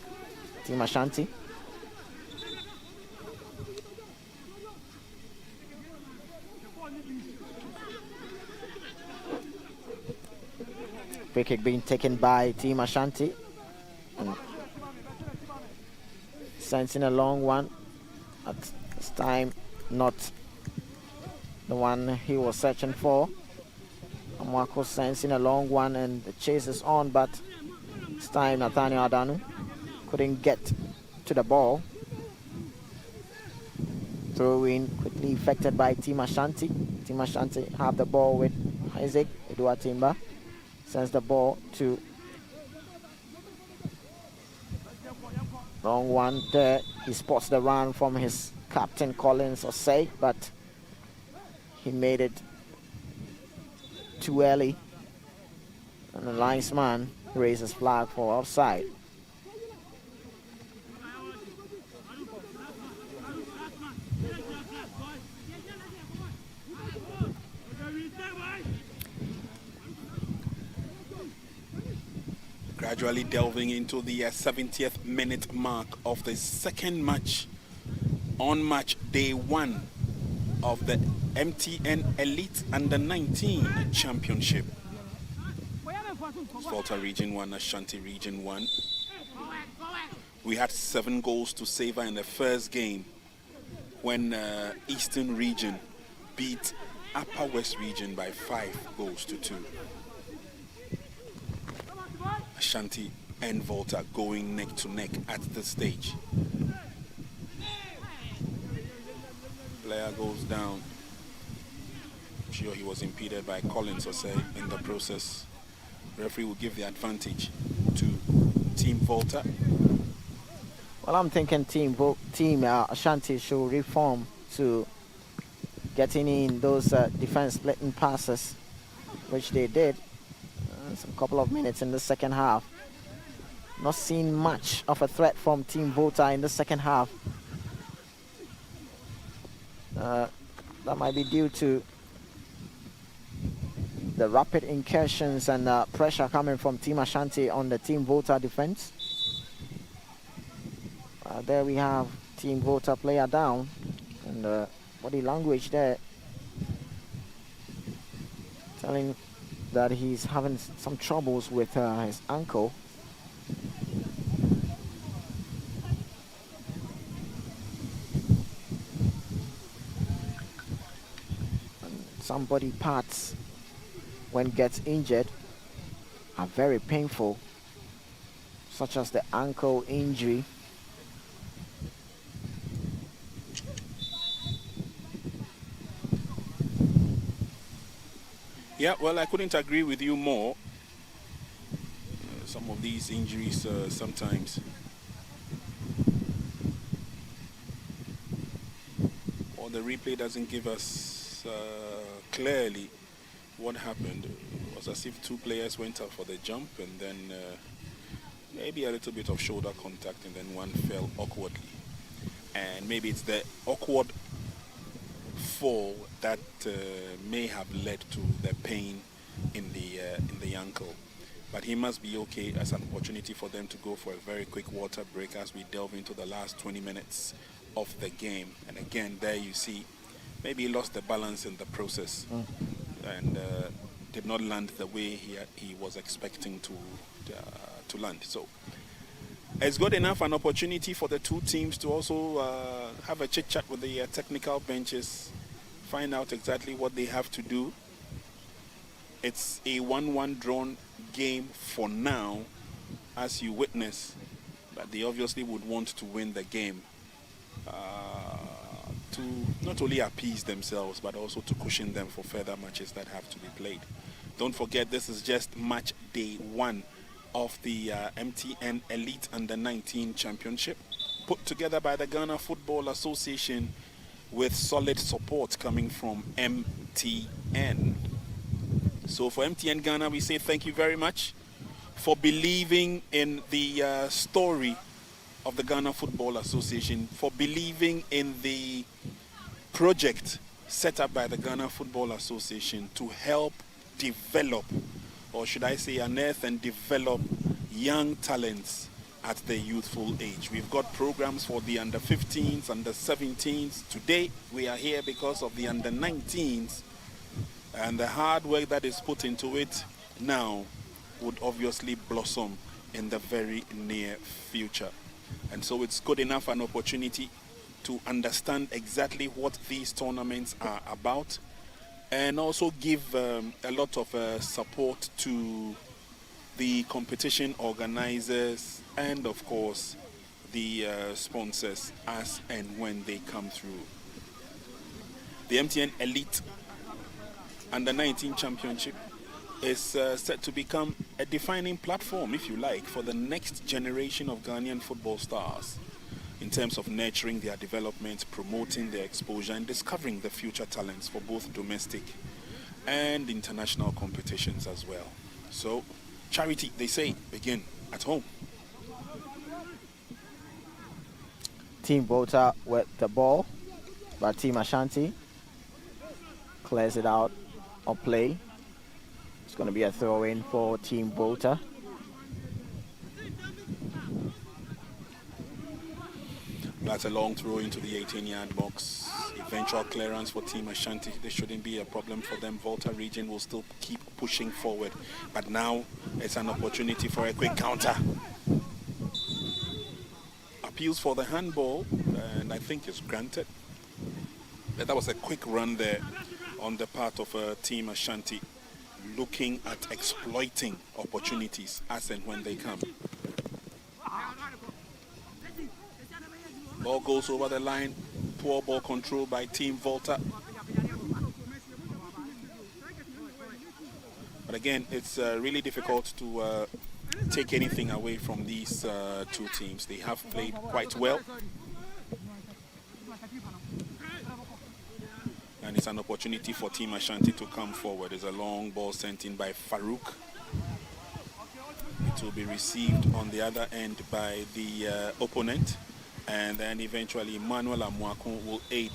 Team Ashanti. Free kick being taken by Team Ashanti. And sends in a long one. At this time, not the one he was searching for. Amwako sends in a long one and the chase is on, but this time Nathaniel Adanu couldn't get to the ball. Throw in quickly effected by Team Ashanti. Team Ashanti have the ball with Isaac Edward Timba. Sends the ball to long one there. He spots the run from his captain Collins Osei, but he made it too early. And the linesman raises flag for offside. Gradually delving into the 70th minute mark of the second match on match day 1 of the MTN Elite Under 19 Championship. Volta Region 1, Ashanti Region 1. We had 7 goals to savor in the first game when Eastern Region beat Upper West Region by 5 goals to 2. Ashanti and Volta going neck to neck at this stage. Player goes down. I'm sure he was impeded by Collins Osei in the process. Referee will give the advantage to Team Volta. Well, I'm thinking Team Ashanti should reform to getting in those defense splitting passes, which they did. A couple of minutes in the second half. Not seeing much of a threat from Team Volta in the second half. That might be due to the rapid incursions and pressure coming from Team Ashanti on the Team Volta defense. There we have Team Volta player down, and body language there telling that he's having some troubles with his ankle. And some body parts, when gets injured, are very painful. such as the ankle injury. Yeah, well, I couldn't agree with you more. Some of these injuries sometimes, or the replay doesn't give us clearly what happened. It was as if two players went up for the jump and then maybe a little bit of shoulder contact and then one fell awkwardly. And maybe it's the awkward fall that may have led to the pain in the ankle. But he must be okay as an opportunity for them to go for a very quick water break as we delve into the last 20 minutes of the game. And again, there you see, maybe he lost the balance in the process and did not land the way he was expecting to land. So it's good enough an opportunity for the two teams to also have a chit chat with the technical benches, find out exactly what they have to do. It's a 1-1 drawn game for now, as you witness, but they obviously would want to win the game to not only appease themselves but also to cushion them for further matches that have to be played. Don't forget, this is just match day 1 of the MTN Elite Under-19 Championship, put together by the Ghana Football Association with solid support coming from MTN. So for MTN Ghana, we say thank you very much for believing in the story of the Ghana Football Association, for believing in the project set up by the Ghana Football Association to help develop, or should I say unearth and develop, young talents at the youthful age. We've got programs for the under-15s, under-17s. Today we are here because of the under-19s, and the hard work that is put into it now would obviously blossom in the very near future. And so it's good enough an opportunity to understand exactly what these tournaments are about, and also give a lot of support to the competition organizers and of course the sponsors as and when they come through. The MTN Elite Under-19 Championship is set to become a defining platform, if you like, for the next generation of Ghanaian football stars in terms of nurturing their development, promoting their exposure, and discovering the future talents for both domestic and international competitions as well. So, charity, they say, begin at home. Team Volta with the ball, but Team Ashanti clears it out of play. It's going to be a throw-in for Team Volta. That's a long throw into the 18-yard box. Eventual clearance for Team Ashanti. There shouldn't be a problem for them. Volta region will still keep pushing forward. But now it's an opportunity for a quick counter. Appeals for the handball, and I think it's granted. But that was a quick run there on the part of Team Ashanti, looking at exploiting opportunities as and when they come. Ball goes over the line. Poor ball control by Team Volta. But again, it's really difficult to take anything away from these two teams. They have played quite well. And it's an opportunity for Team Ashanti to come forward. It's a long ball sent in by Farouk. It will be received on the other end by the opponent. And then eventually Manuel Amuakun will aid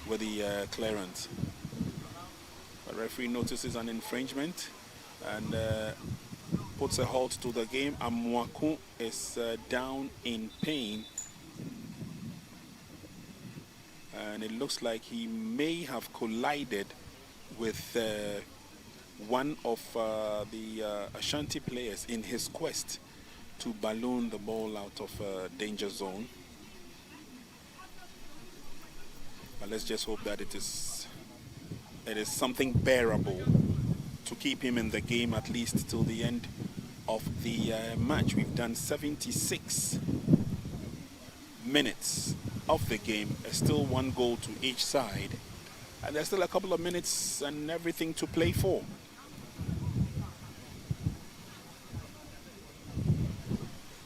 with the clearance. The referee notices an infringement and puts a halt to the game. Amuakun is down in pain. And it looks like he may have collided with one of the Ashanti players in his quest to balloon the ball out of danger zone. But let's just hope that it is something bearable to keep him in the game at least till the end of the match. We've done 76 minutes of the game. Still one goal to each side. And there's still a couple of minutes and everything to play for.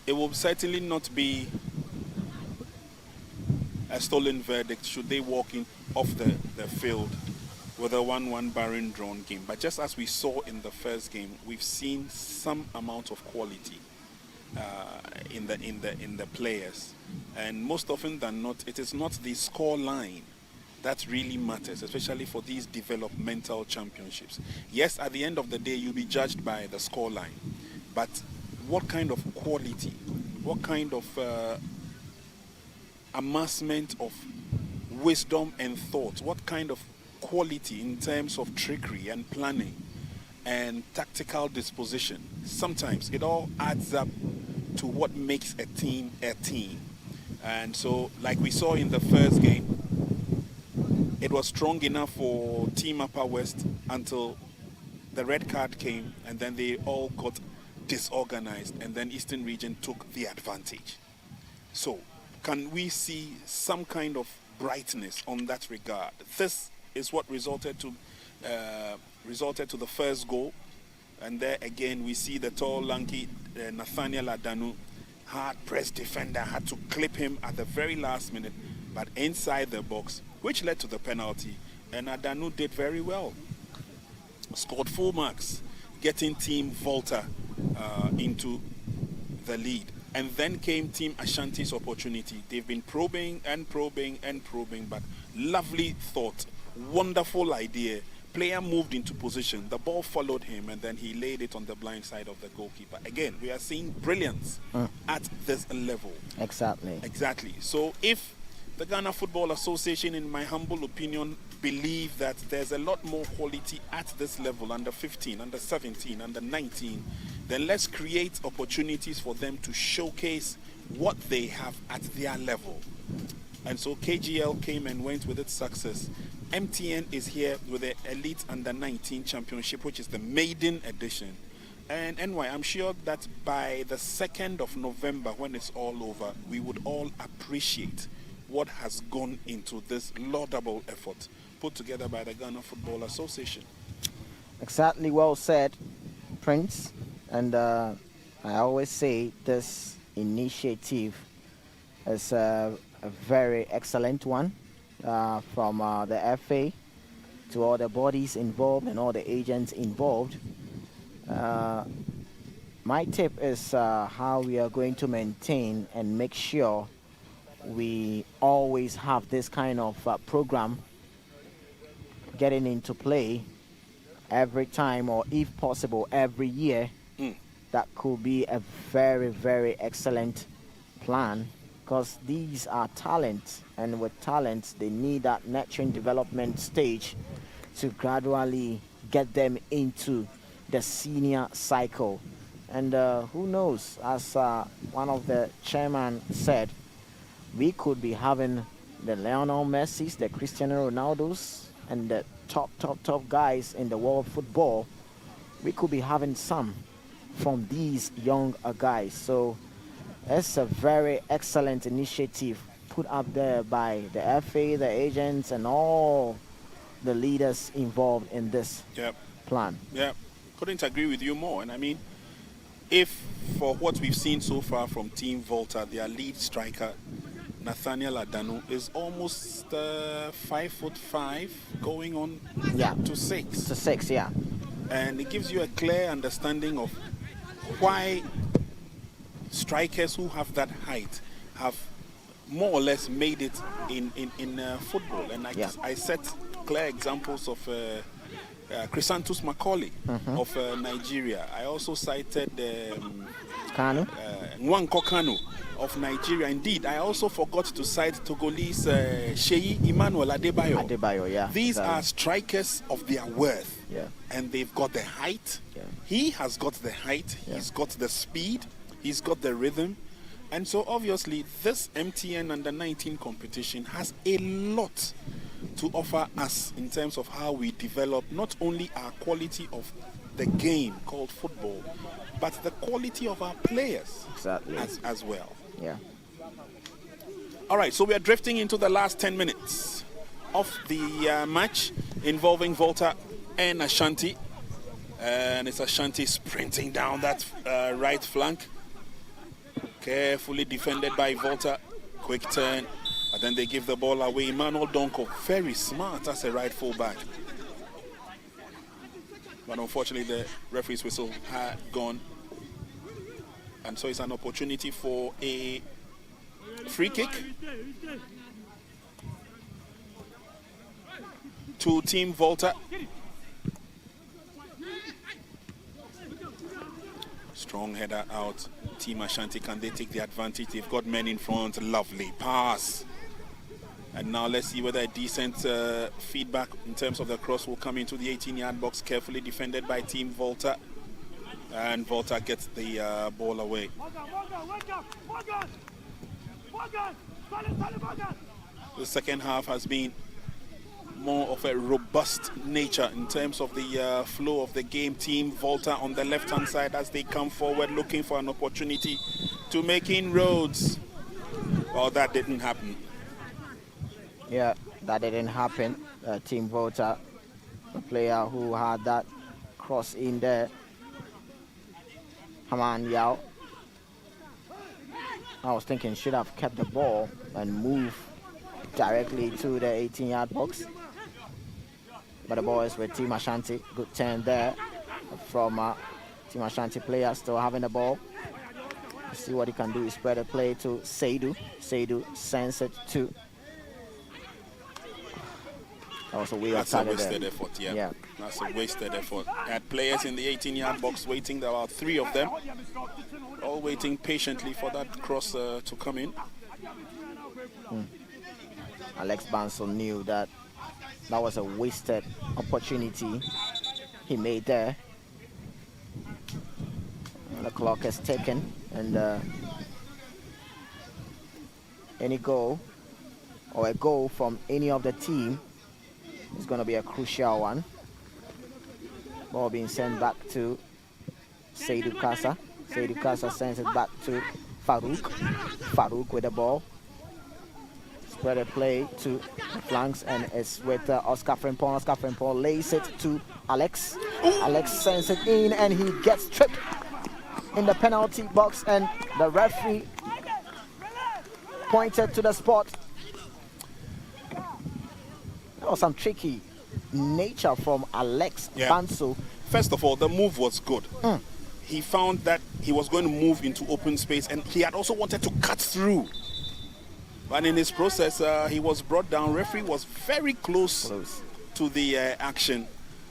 It will certainly not be a stolen verdict should they walk in off the field with a 1-1 barren drawn game. But just as we saw in the first game, we've seen some amount of quality in the players, and most often than not, it is not the score line that really matters, especially for these developmental championships. Yes, at the end of the day, you'll be judged by the score line, but what kind of quality, what kind of amassment of wisdom and thought, what kind of quality in terms of trickery and planning and tactical disposition. Sometimes it all adds up to what makes a team a team. And so, like we saw in the first game, it was strong enough for Team Upper West until the red card came, and then they all got disorganized, and then Eastern Region took the advantage. So, can we see some kind of brightness on that regard? This is what resulted to the first goal, and there again we see the tall, lanky Nathaniel Adanu, hard-pressed defender, had to clip him at the very last minute, but inside the box, which led to the penalty, and Adanu did very well. Scored 4 marks, getting Team Volta into the lead. And then came Team Ashanti's opportunity. They've been probing and probing and probing, but lovely thought, wonderful idea. Player moved into position, the ball followed him, and then he laid it on the blind side of the goalkeeper. Again, we are seeing brilliance at this level. Exactly. So if the Ghana Football Association, in my humble opinion, believe that there's a lot more quality at this level, under 15, under 17, under 19, then let's create opportunities for them to showcase what they have at their level. And so KGL came and went with its success. MTN is here with the Elite Under 19 Championship, which is the maiden edition. And NY, I'm sure that by the 2nd of November, when it's all over, we would all appreciate what has gone into this laudable effort put together by the Ghana Football Association. Exactly, well said, Prince. And I always say this initiative is a very excellent one from the FA to all the bodies involved and all the agents involved. My tip is how we are going to maintain and make sure we always have this kind of program getting into play every time, or if possible every year. That could be a very, very excellent plan, because these are talents, and with talents they need that nurturing development stage to gradually get them into the senior cycle. And who knows, as one of the chairman said, we could be having the Lionel Messis, the Cristiano Ronaldos, and the top guys in the world of football. We could be having some from these young guys. So it's a very excellent initiative put up there by the FA, the agents, and all the leaders involved in this plan. Yeah, couldn't agree with you more. And I mean, if for what we've seen so far from Team Volta, their lead striker Nathaniel Adanu is almost 5'5", going on to 6. To 6, yeah. And it gives you a clear understanding of why strikers who have that height have more or less made it in football. And I set clear examples of Chrysanthus Macaulay of Nigeria. I also cited Nwanko Kanu of Nigeria. Indeed, I also forgot to cite Togolese Sheyi Emmanuel Adebayo. These are strikers of their worth. And they've got the height. He has got the height. He's got the speed. He's got the rhythm. And so obviously this MTN Under 19 competition has a lot to offer us in terms of how we develop not only our quality of the game called football, but the quality of our players as well. Yeah. All right, so we are drifting into the last 10 minutes of the match involving Volta and Ashanti. And it's Ashanti sprinting down that right flank. Carefully defended by Volta. Quick turn. But then they give the ball away. Emmanuel Donko, very smart as a right full back. But unfortunately, the referee's whistle had gone. And so it's an opportunity for a free kick to Team Volta. Strong header out. Team Ashanti, can they take the advantage? They've got men in front. Lovely pass. And now let's see whether a decent feedback in terms of the cross will come into the 18-yard box. Carefully defended by Team Volta. And Volta gets the ball away. The second half has been more of a robust nature in terms of the flow of the game. Team Volta on the left-hand side as they come forward looking for an opportunity to make inroads. Well, that didn't happen. Yeah, that didn't happen. Team Volta, the player who had that cross in there, Haman Yao. I was thinking should have kept the ball and moved directly to the 18-yard box. But the boys with Team Ashanti, good turn there from Team Ashanti player still having the ball. Let's see what he can do. He spread the play to Seidu. Seidu sends it to. That was a way That's a wasted effort, yeah. That's a wasted effort. Had players in the 18-yard box waiting. There were 3 of them, all waiting patiently for that cross to come in. Alex Bansel knew that was a wasted opportunity he made there. And the clock is ticking, and any goal or a goal from any of the team is going to be a crucial one. Ball being sent back to Seydou Kassa. Seydou Kassa sends it back to Farouk. Farouk with the ball. Spread a play to the flanks, and it's with Oscar Frimpong. Oscar Frimpong lays it to Alex. Alex sends it in, and he gets tripped in the penalty box, and the referee pointed to the spot. That was some tricky nature from Alex Bansel. First of all, the move was good. He found that he was going to move into open space, and he had also wanted to cut through. But in this process, he was brought down. Referee was very close to the action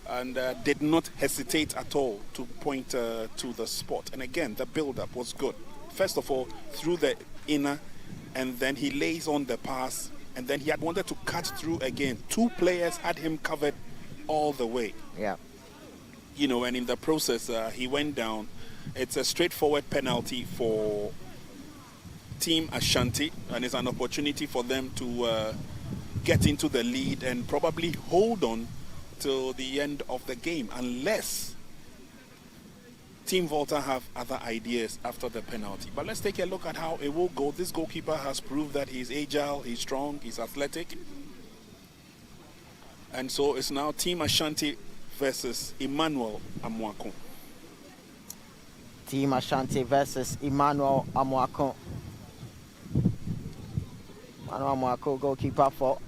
and did not hesitate at all to point to the spot. And again, the build-up was good. First of all, through the inner, and then he lays on the pass, and then he had wanted to cut through again. 2 players had him covered all the way. Yeah. You know, and in the process, he went down. It's a straightforward penalty for Team Ashanti, and it's an opportunity for them to get into the lead and probably hold on till the end of the game, unless Team Volta have other ideas after the penalty. But let's take a look at how it will go. This goalkeeper has proved that he's agile, he's strong, he's athletic. And so it's now Team Ashanti versus Emmanuel Amoakon. Team Ashanti versus Emmanuel Amoakon. Emmanuel Amoakon, goalkeeper for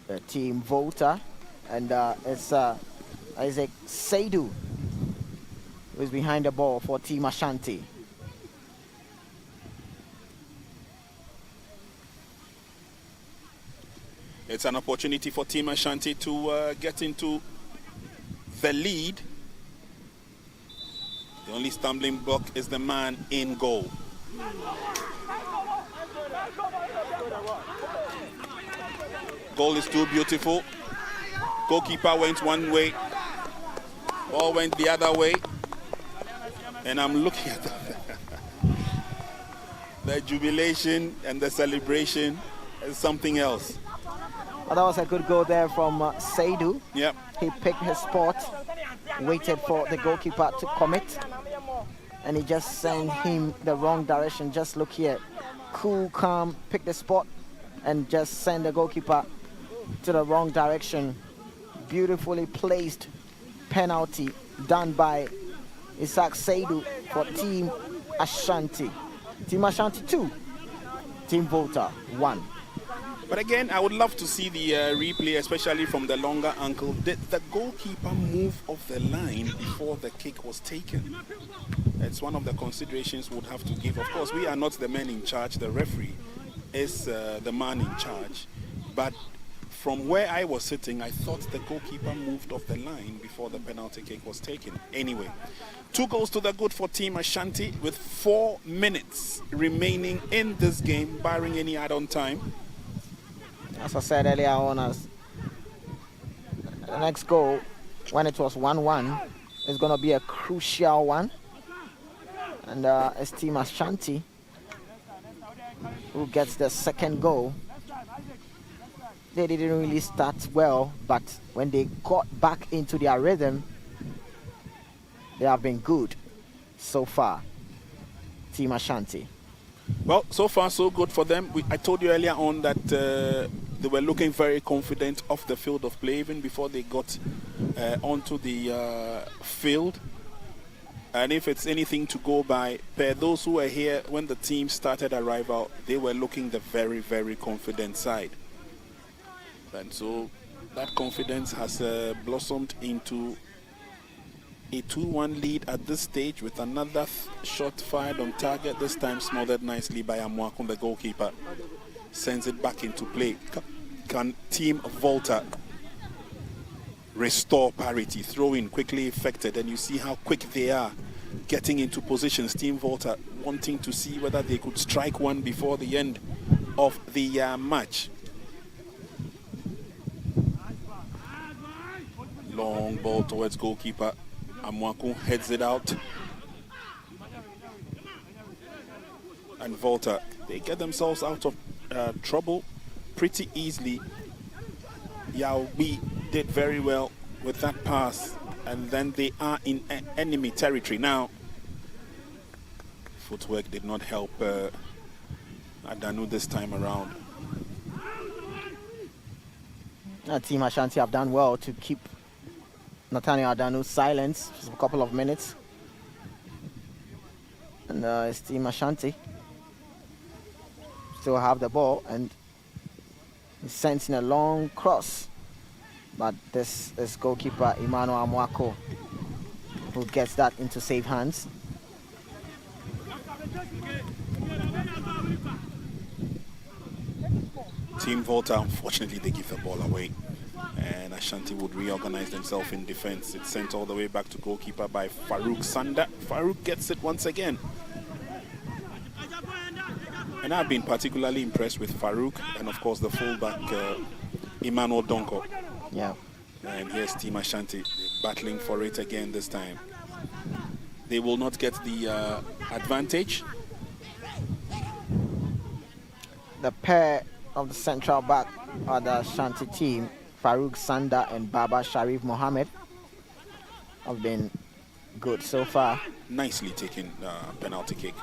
the Team Volta. And it's Isaac Seidu who is behind the ball for Team Ashanti. It's an opportunity for Team Ashanti to get into the lead. The only stumbling block is the man in goal. Goal is too beautiful. Goalkeeper went one way, ball went the other way, and I'm looking at the jubilation and the celebration is something else. Well, that was a good goal there from Seidu. Yep. He picked his spot waited for the goalkeeper to commit, and he just sent him the wrong direction. Just look here, cool, calm, pick the spot, and just send the goalkeeper to the wrong direction. Beautifully placed penalty done by Isaac Seidu for Team Ashanti. Team Ashanti 2, Team Volta 1. But again, I would love to see the replay, especially from the longer angle. Did the goalkeeper move off the line before the kick was taken? It's one of the considerations we'll have to give. Of course, we are not the men in charge. The referee is the man in charge. But from where I was sitting, I thought the goalkeeper moved off the line before the penalty kick was taken. Anyway, 2 goals to the good for Team Ashanti with 4 minutes remaining in this game, barring any add-on time. As I said earlier on, as the next goal, when it was 1-1, is going to be a crucial one. And it's Team Ashanti who gets the second goal. They didn't really start well, but when they got back into their rhythm, they have been good so far. Team Ashanti. Well, so far so good for them. I told you earlier on that they were looking very confident off the field of play even before they got onto the field. And if it's anything to go by, per those who were here when the team started arrival, they were looking the very, very confident side. And so that confidence has blossomed into a 2-1 lead at this stage with another shot fired on target, this time smothered nicely by Amwakun, the goalkeeper. Sends it back into play. Can Team Volta restore parity? Throw in quickly effected, and you see how quick they are getting into positions. Team Volta wanting to see whether they could strike one before the end of the match. Long ball towards goalkeeper. Amwaku heads it out. And Volta, they get themselves out of trouble pretty easily. Yaobi did very well with that pass, and then they are in enemy territory now. Footwork did not help Adanu this time around. Team Ashanti have done well to keep Nathaniel Adanu silent for a couple of minutes. And it's Team Ashanti still have the ball, and he's sensing a long cross. But this is goalkeeper Emmanuel Amwako who gets that into safe hands. Team Volta, unfortunately, they give the ball away. And Ashanti would reorganize themselves in defense. It's sent all the way back to goalkeeper by Farouk Sanda. Farouk gets it once again. And I've been particularly impressed with Farouk and, of course, the fullback, Emmanuel Donko. Yeah. And here's Team Ashanti battling for it again this time. They will not get the advantage. The pair of the central back of the Ashanti team, Farouk Sanda and Baba Sharif Mohammed, have been good so far. Nicely taken penalty kick.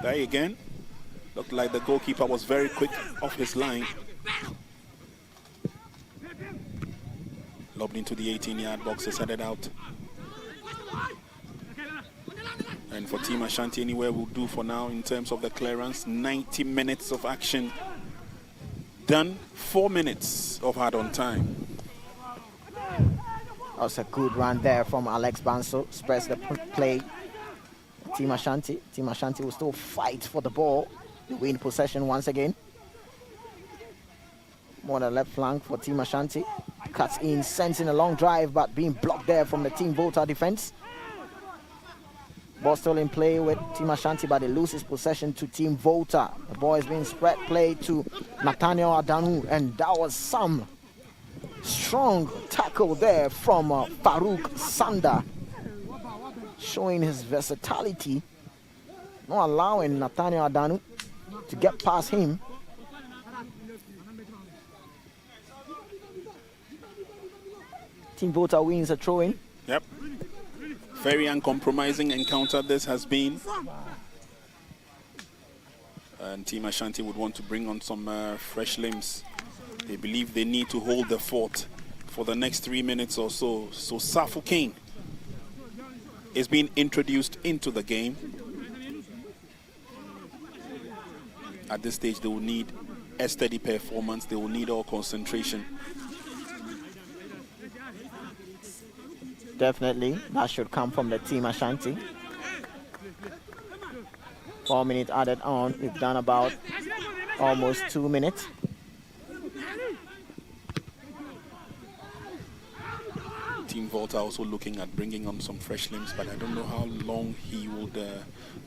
There again, looked like the goalkeeper was very quick off his line. Lobbed into the 18-yard box, is headed out. And for Team Ashanti, anywhere will do for now in terms of the clearance. 90 minutes of action done, 4 minutes of add-on time. That was a good run there from Alex Banso. Spreads the play. Team Ashanti will still fight for the ball. Win possession once again. More on the left flank for Team Ashanti. Cuts in, sends in a long drive, but being blocked there from the Team Volta defense. Ball still in play with Team Ashanti, but they lose his possession to Team Volta. The ball is being spread play to Nathaniel Adanu, and that was some strong tackle there from Farouk Sanda, showing his versatility, not allowing Nathaniel Adanu to get past him. Team Volta wins a throw-in. Yep. Very uncompromising encounter this has been. And Team Ashanti would want to bring on some fresh limbs. They believe they need to hold the fort for the next 3 minutes or so. So Safu King is being introduced into the game. At this stage, they will need a steady performance. They will need all concentration. Definitely, that should come from the Team Ashanti. 4 minutes added on. We've done about almost 2 minutes. Team Volta also looking at bringing on some fresh limbs, but I don't know how long he would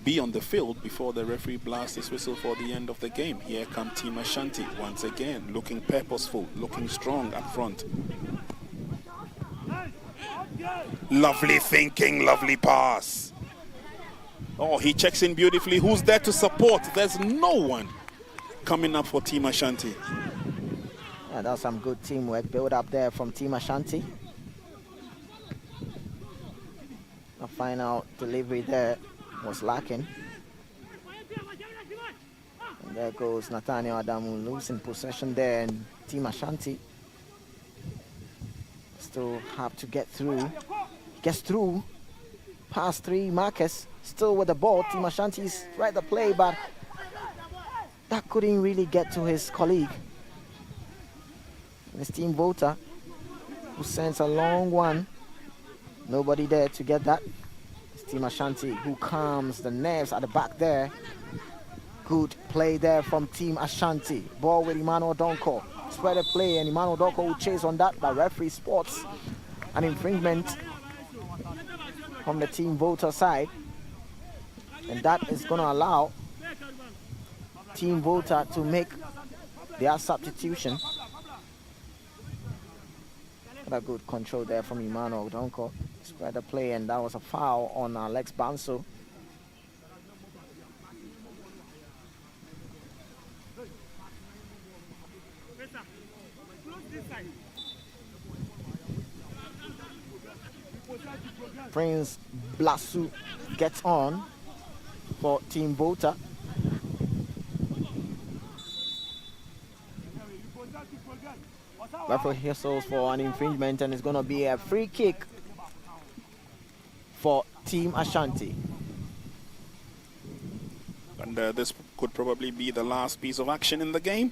be on the field before the referee blasts his whistle for the end of the game. Here come Team Ashanti once again, looking purposeful, looking strong up front. Lovely thinking, lovely pass. Oh, he checks in beautifully. Who's there to support? There's no one coming up for Team Ashanti. Yeah, that's some good teamwork built up there from Team Ashanti. The final delivery there was lacking. And there goes Nathaniel Adamu losing possession there, and Team Ashanti still have to get through. Gets through past 3 markers, still with the ball. Team Ashanti's right the play, but that couldn't really get to his colleague. And it's Team Volta who sends a long one. Nobody there to get that. It's Team Ashanti who calms the nerves at the back there. Good play there from Team Ashanti. Ball with Emmanuel Donko. Spread the play, and Emmanuel Donko will chase on that. The referee spots an infringement from the Team Volta side. And that is going to allow Team Volta to make their substitution. What a good control there from Emmanuel Donko. Spread the play, and that was a foul on Alex Banso. Prince Blasu gets on for Team Volta. Referee whistles for an infringement, and it's going to be a free kick for Team Ashanti. And this could probably be the last piece of action in the game.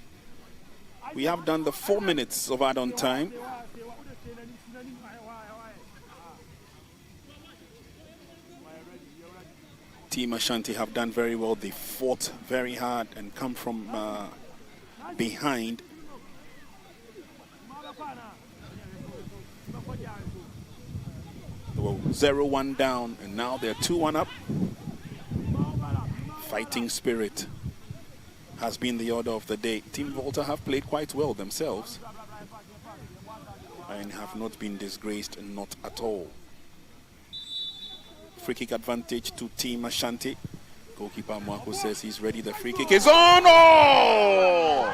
We have done the 4 minutes of add-on time. Team Ashanti have done very well. They fought very hard and come from behind. They were 0-1 down, and now they're 2-1 up. Fighting spirit has been the order of the day. Team Volta have played quite well themselves and have not been disgraced, not at all. Free kick advantage to Team Ashanti. Goalkeeper Mwako says he's ready. The free kick is on. Oh!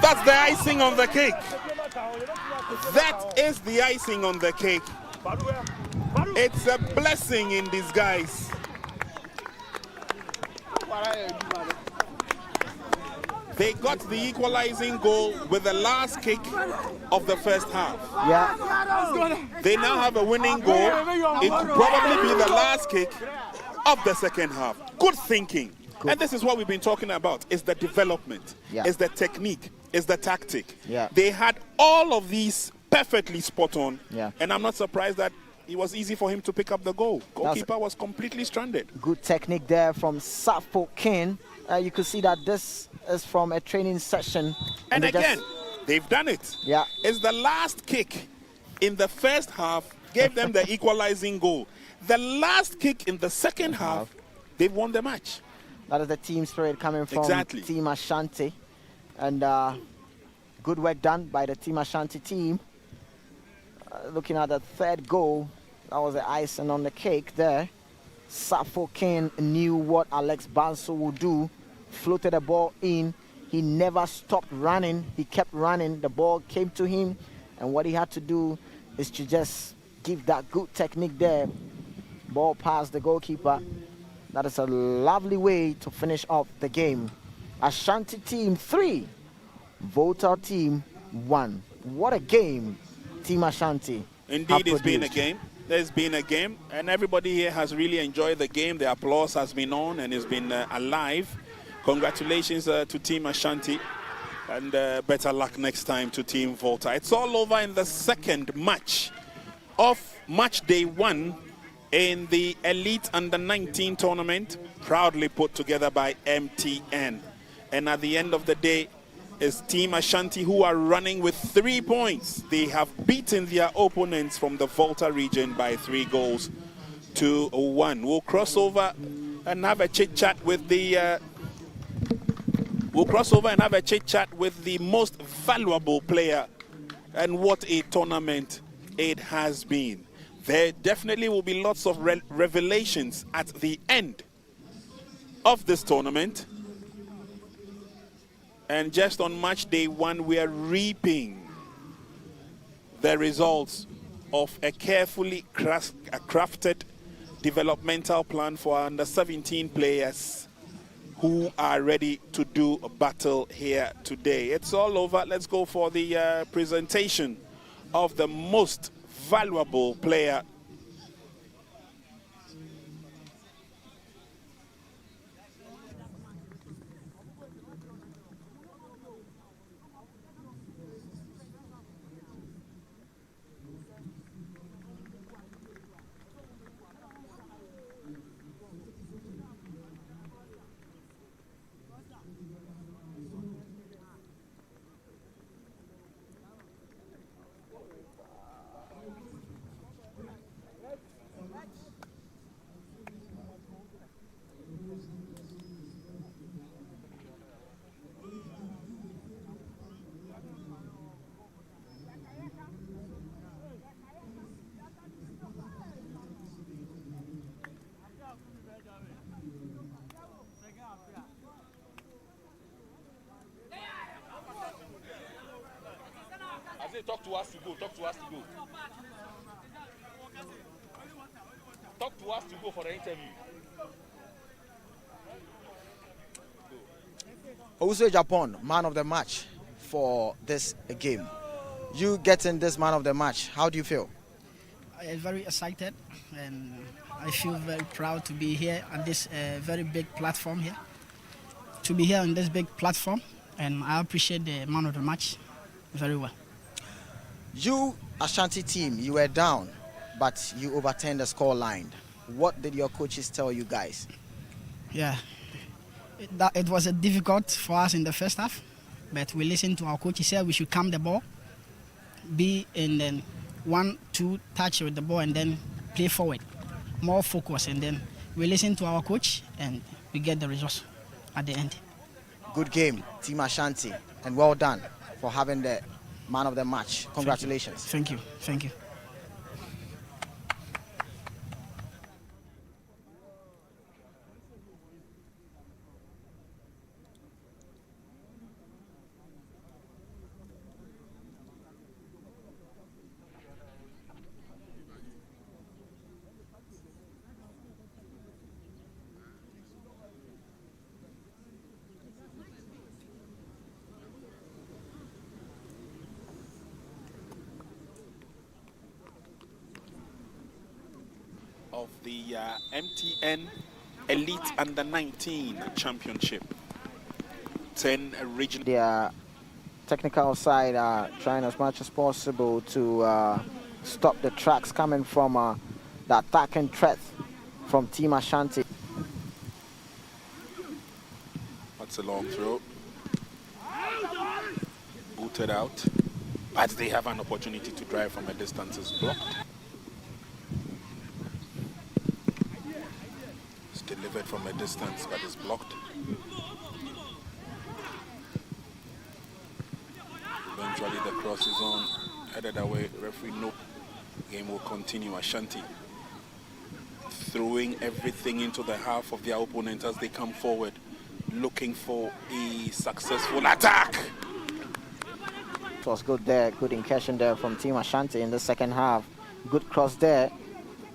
That's the icing on the cake. That is the icing on the cake. It's a blessing in disguise. They got the equalizing goal with the last kick of the first half. Yeah. They now have a winning goal. It could probably be the last kick of the second half. Good thinking. Good. And this is what we've been talking about. It's the development. Yeah. It's the technique. It's the tactic. Yeah. They had all of these perfectly spot on. Yeah. And I'm not surprised that it was easy for him to pick up the goal. Goalkeeper was completely stranded. Good technique there from Safu King. You could see that this is from a training session. And again, they've done it. Yeah. It's the last kick in the first half gave them the equalizing goal. The last kick in the second half, they've won the match. That is the team spirit coming from Team Ashanti. And good work done by the Team Ashanti team. Looking at the third goal, that was the icing on the cake there. Safu King knew what Alex Banso would do. Floated the ball in. He never stopped running. He kept running. The ball came to him. And what he had to do is to just give that good technique there. Ball past the goalkeeper. That is a lovely way to finish off the game. Ashanti team 3, Volta team 1. What a game, Team Ashanti. Indeed, it's been a game. There's been a game, and everybody here has really enjoyed the game. The applause has been on and it's been alive. Congratulations to Team Ashanti, and better luck next time to Team Volta. It's all over in the second match of match day 1 in the Elite Under-19 tournament, proudly put together by MTN. And at the end of the day, is Team Ashanti, who are running with 3 points. They have beaten their opponents from the Volta region by 3 goals to 1. We'll cross over and have a chit-chat with the most valuable player, and what a tournament it has been. There definitely will be lots of revelations at the end of this tournament. And just on match day 1, we are reaping the results of a carefully crafted developmental plan for our under-17 players who are ready to do a battle here today. It's all over. Let's go for the presentation of the most valuable player . Talk to us to go. Talk to us to go. Talk to us to go for the interview. Owusu Japan, man of the match for this game. You getting this man of the match, how do you feel? I am very excited, and I feel very proud to be here on this very big platform here. To be here on this big platform, and I appreciate the man of the match very well. You, Ashanti team, you were down, but you overturned the score line. What did your coaches tell you guys? Yeah, it was difficult for us in the first half, but we listened to our coach. He said we should calm the ball, be in the 1-2 touch with the ball, and then play forward, more focus, and then we listened to our coach, and we get the results at the end. Good game, Team Ashanti, and well done for having the man of the match. Congratulations. Thank you. Thank you. Of the MTN Elite Under-19 Championship. 10 regional. Their technical side are trying as much as possible to stop the tracks coming from the attack and threat from Team Ashanti. That's a long throw. Booted out. But they have an opportunity to drive from a distance. It's blocked. Delivered from a distance, but it's blocked. Eventually the cross is on, headed away. Referee, no. Game will continue. Ashanti throwing everything into the half of their opponent as they come forward, looking for a successful attack. It was good there, good incursion there from Team Ashanti in the second half. Good cross there.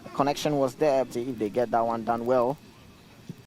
The connection was there. See if they get that one done well.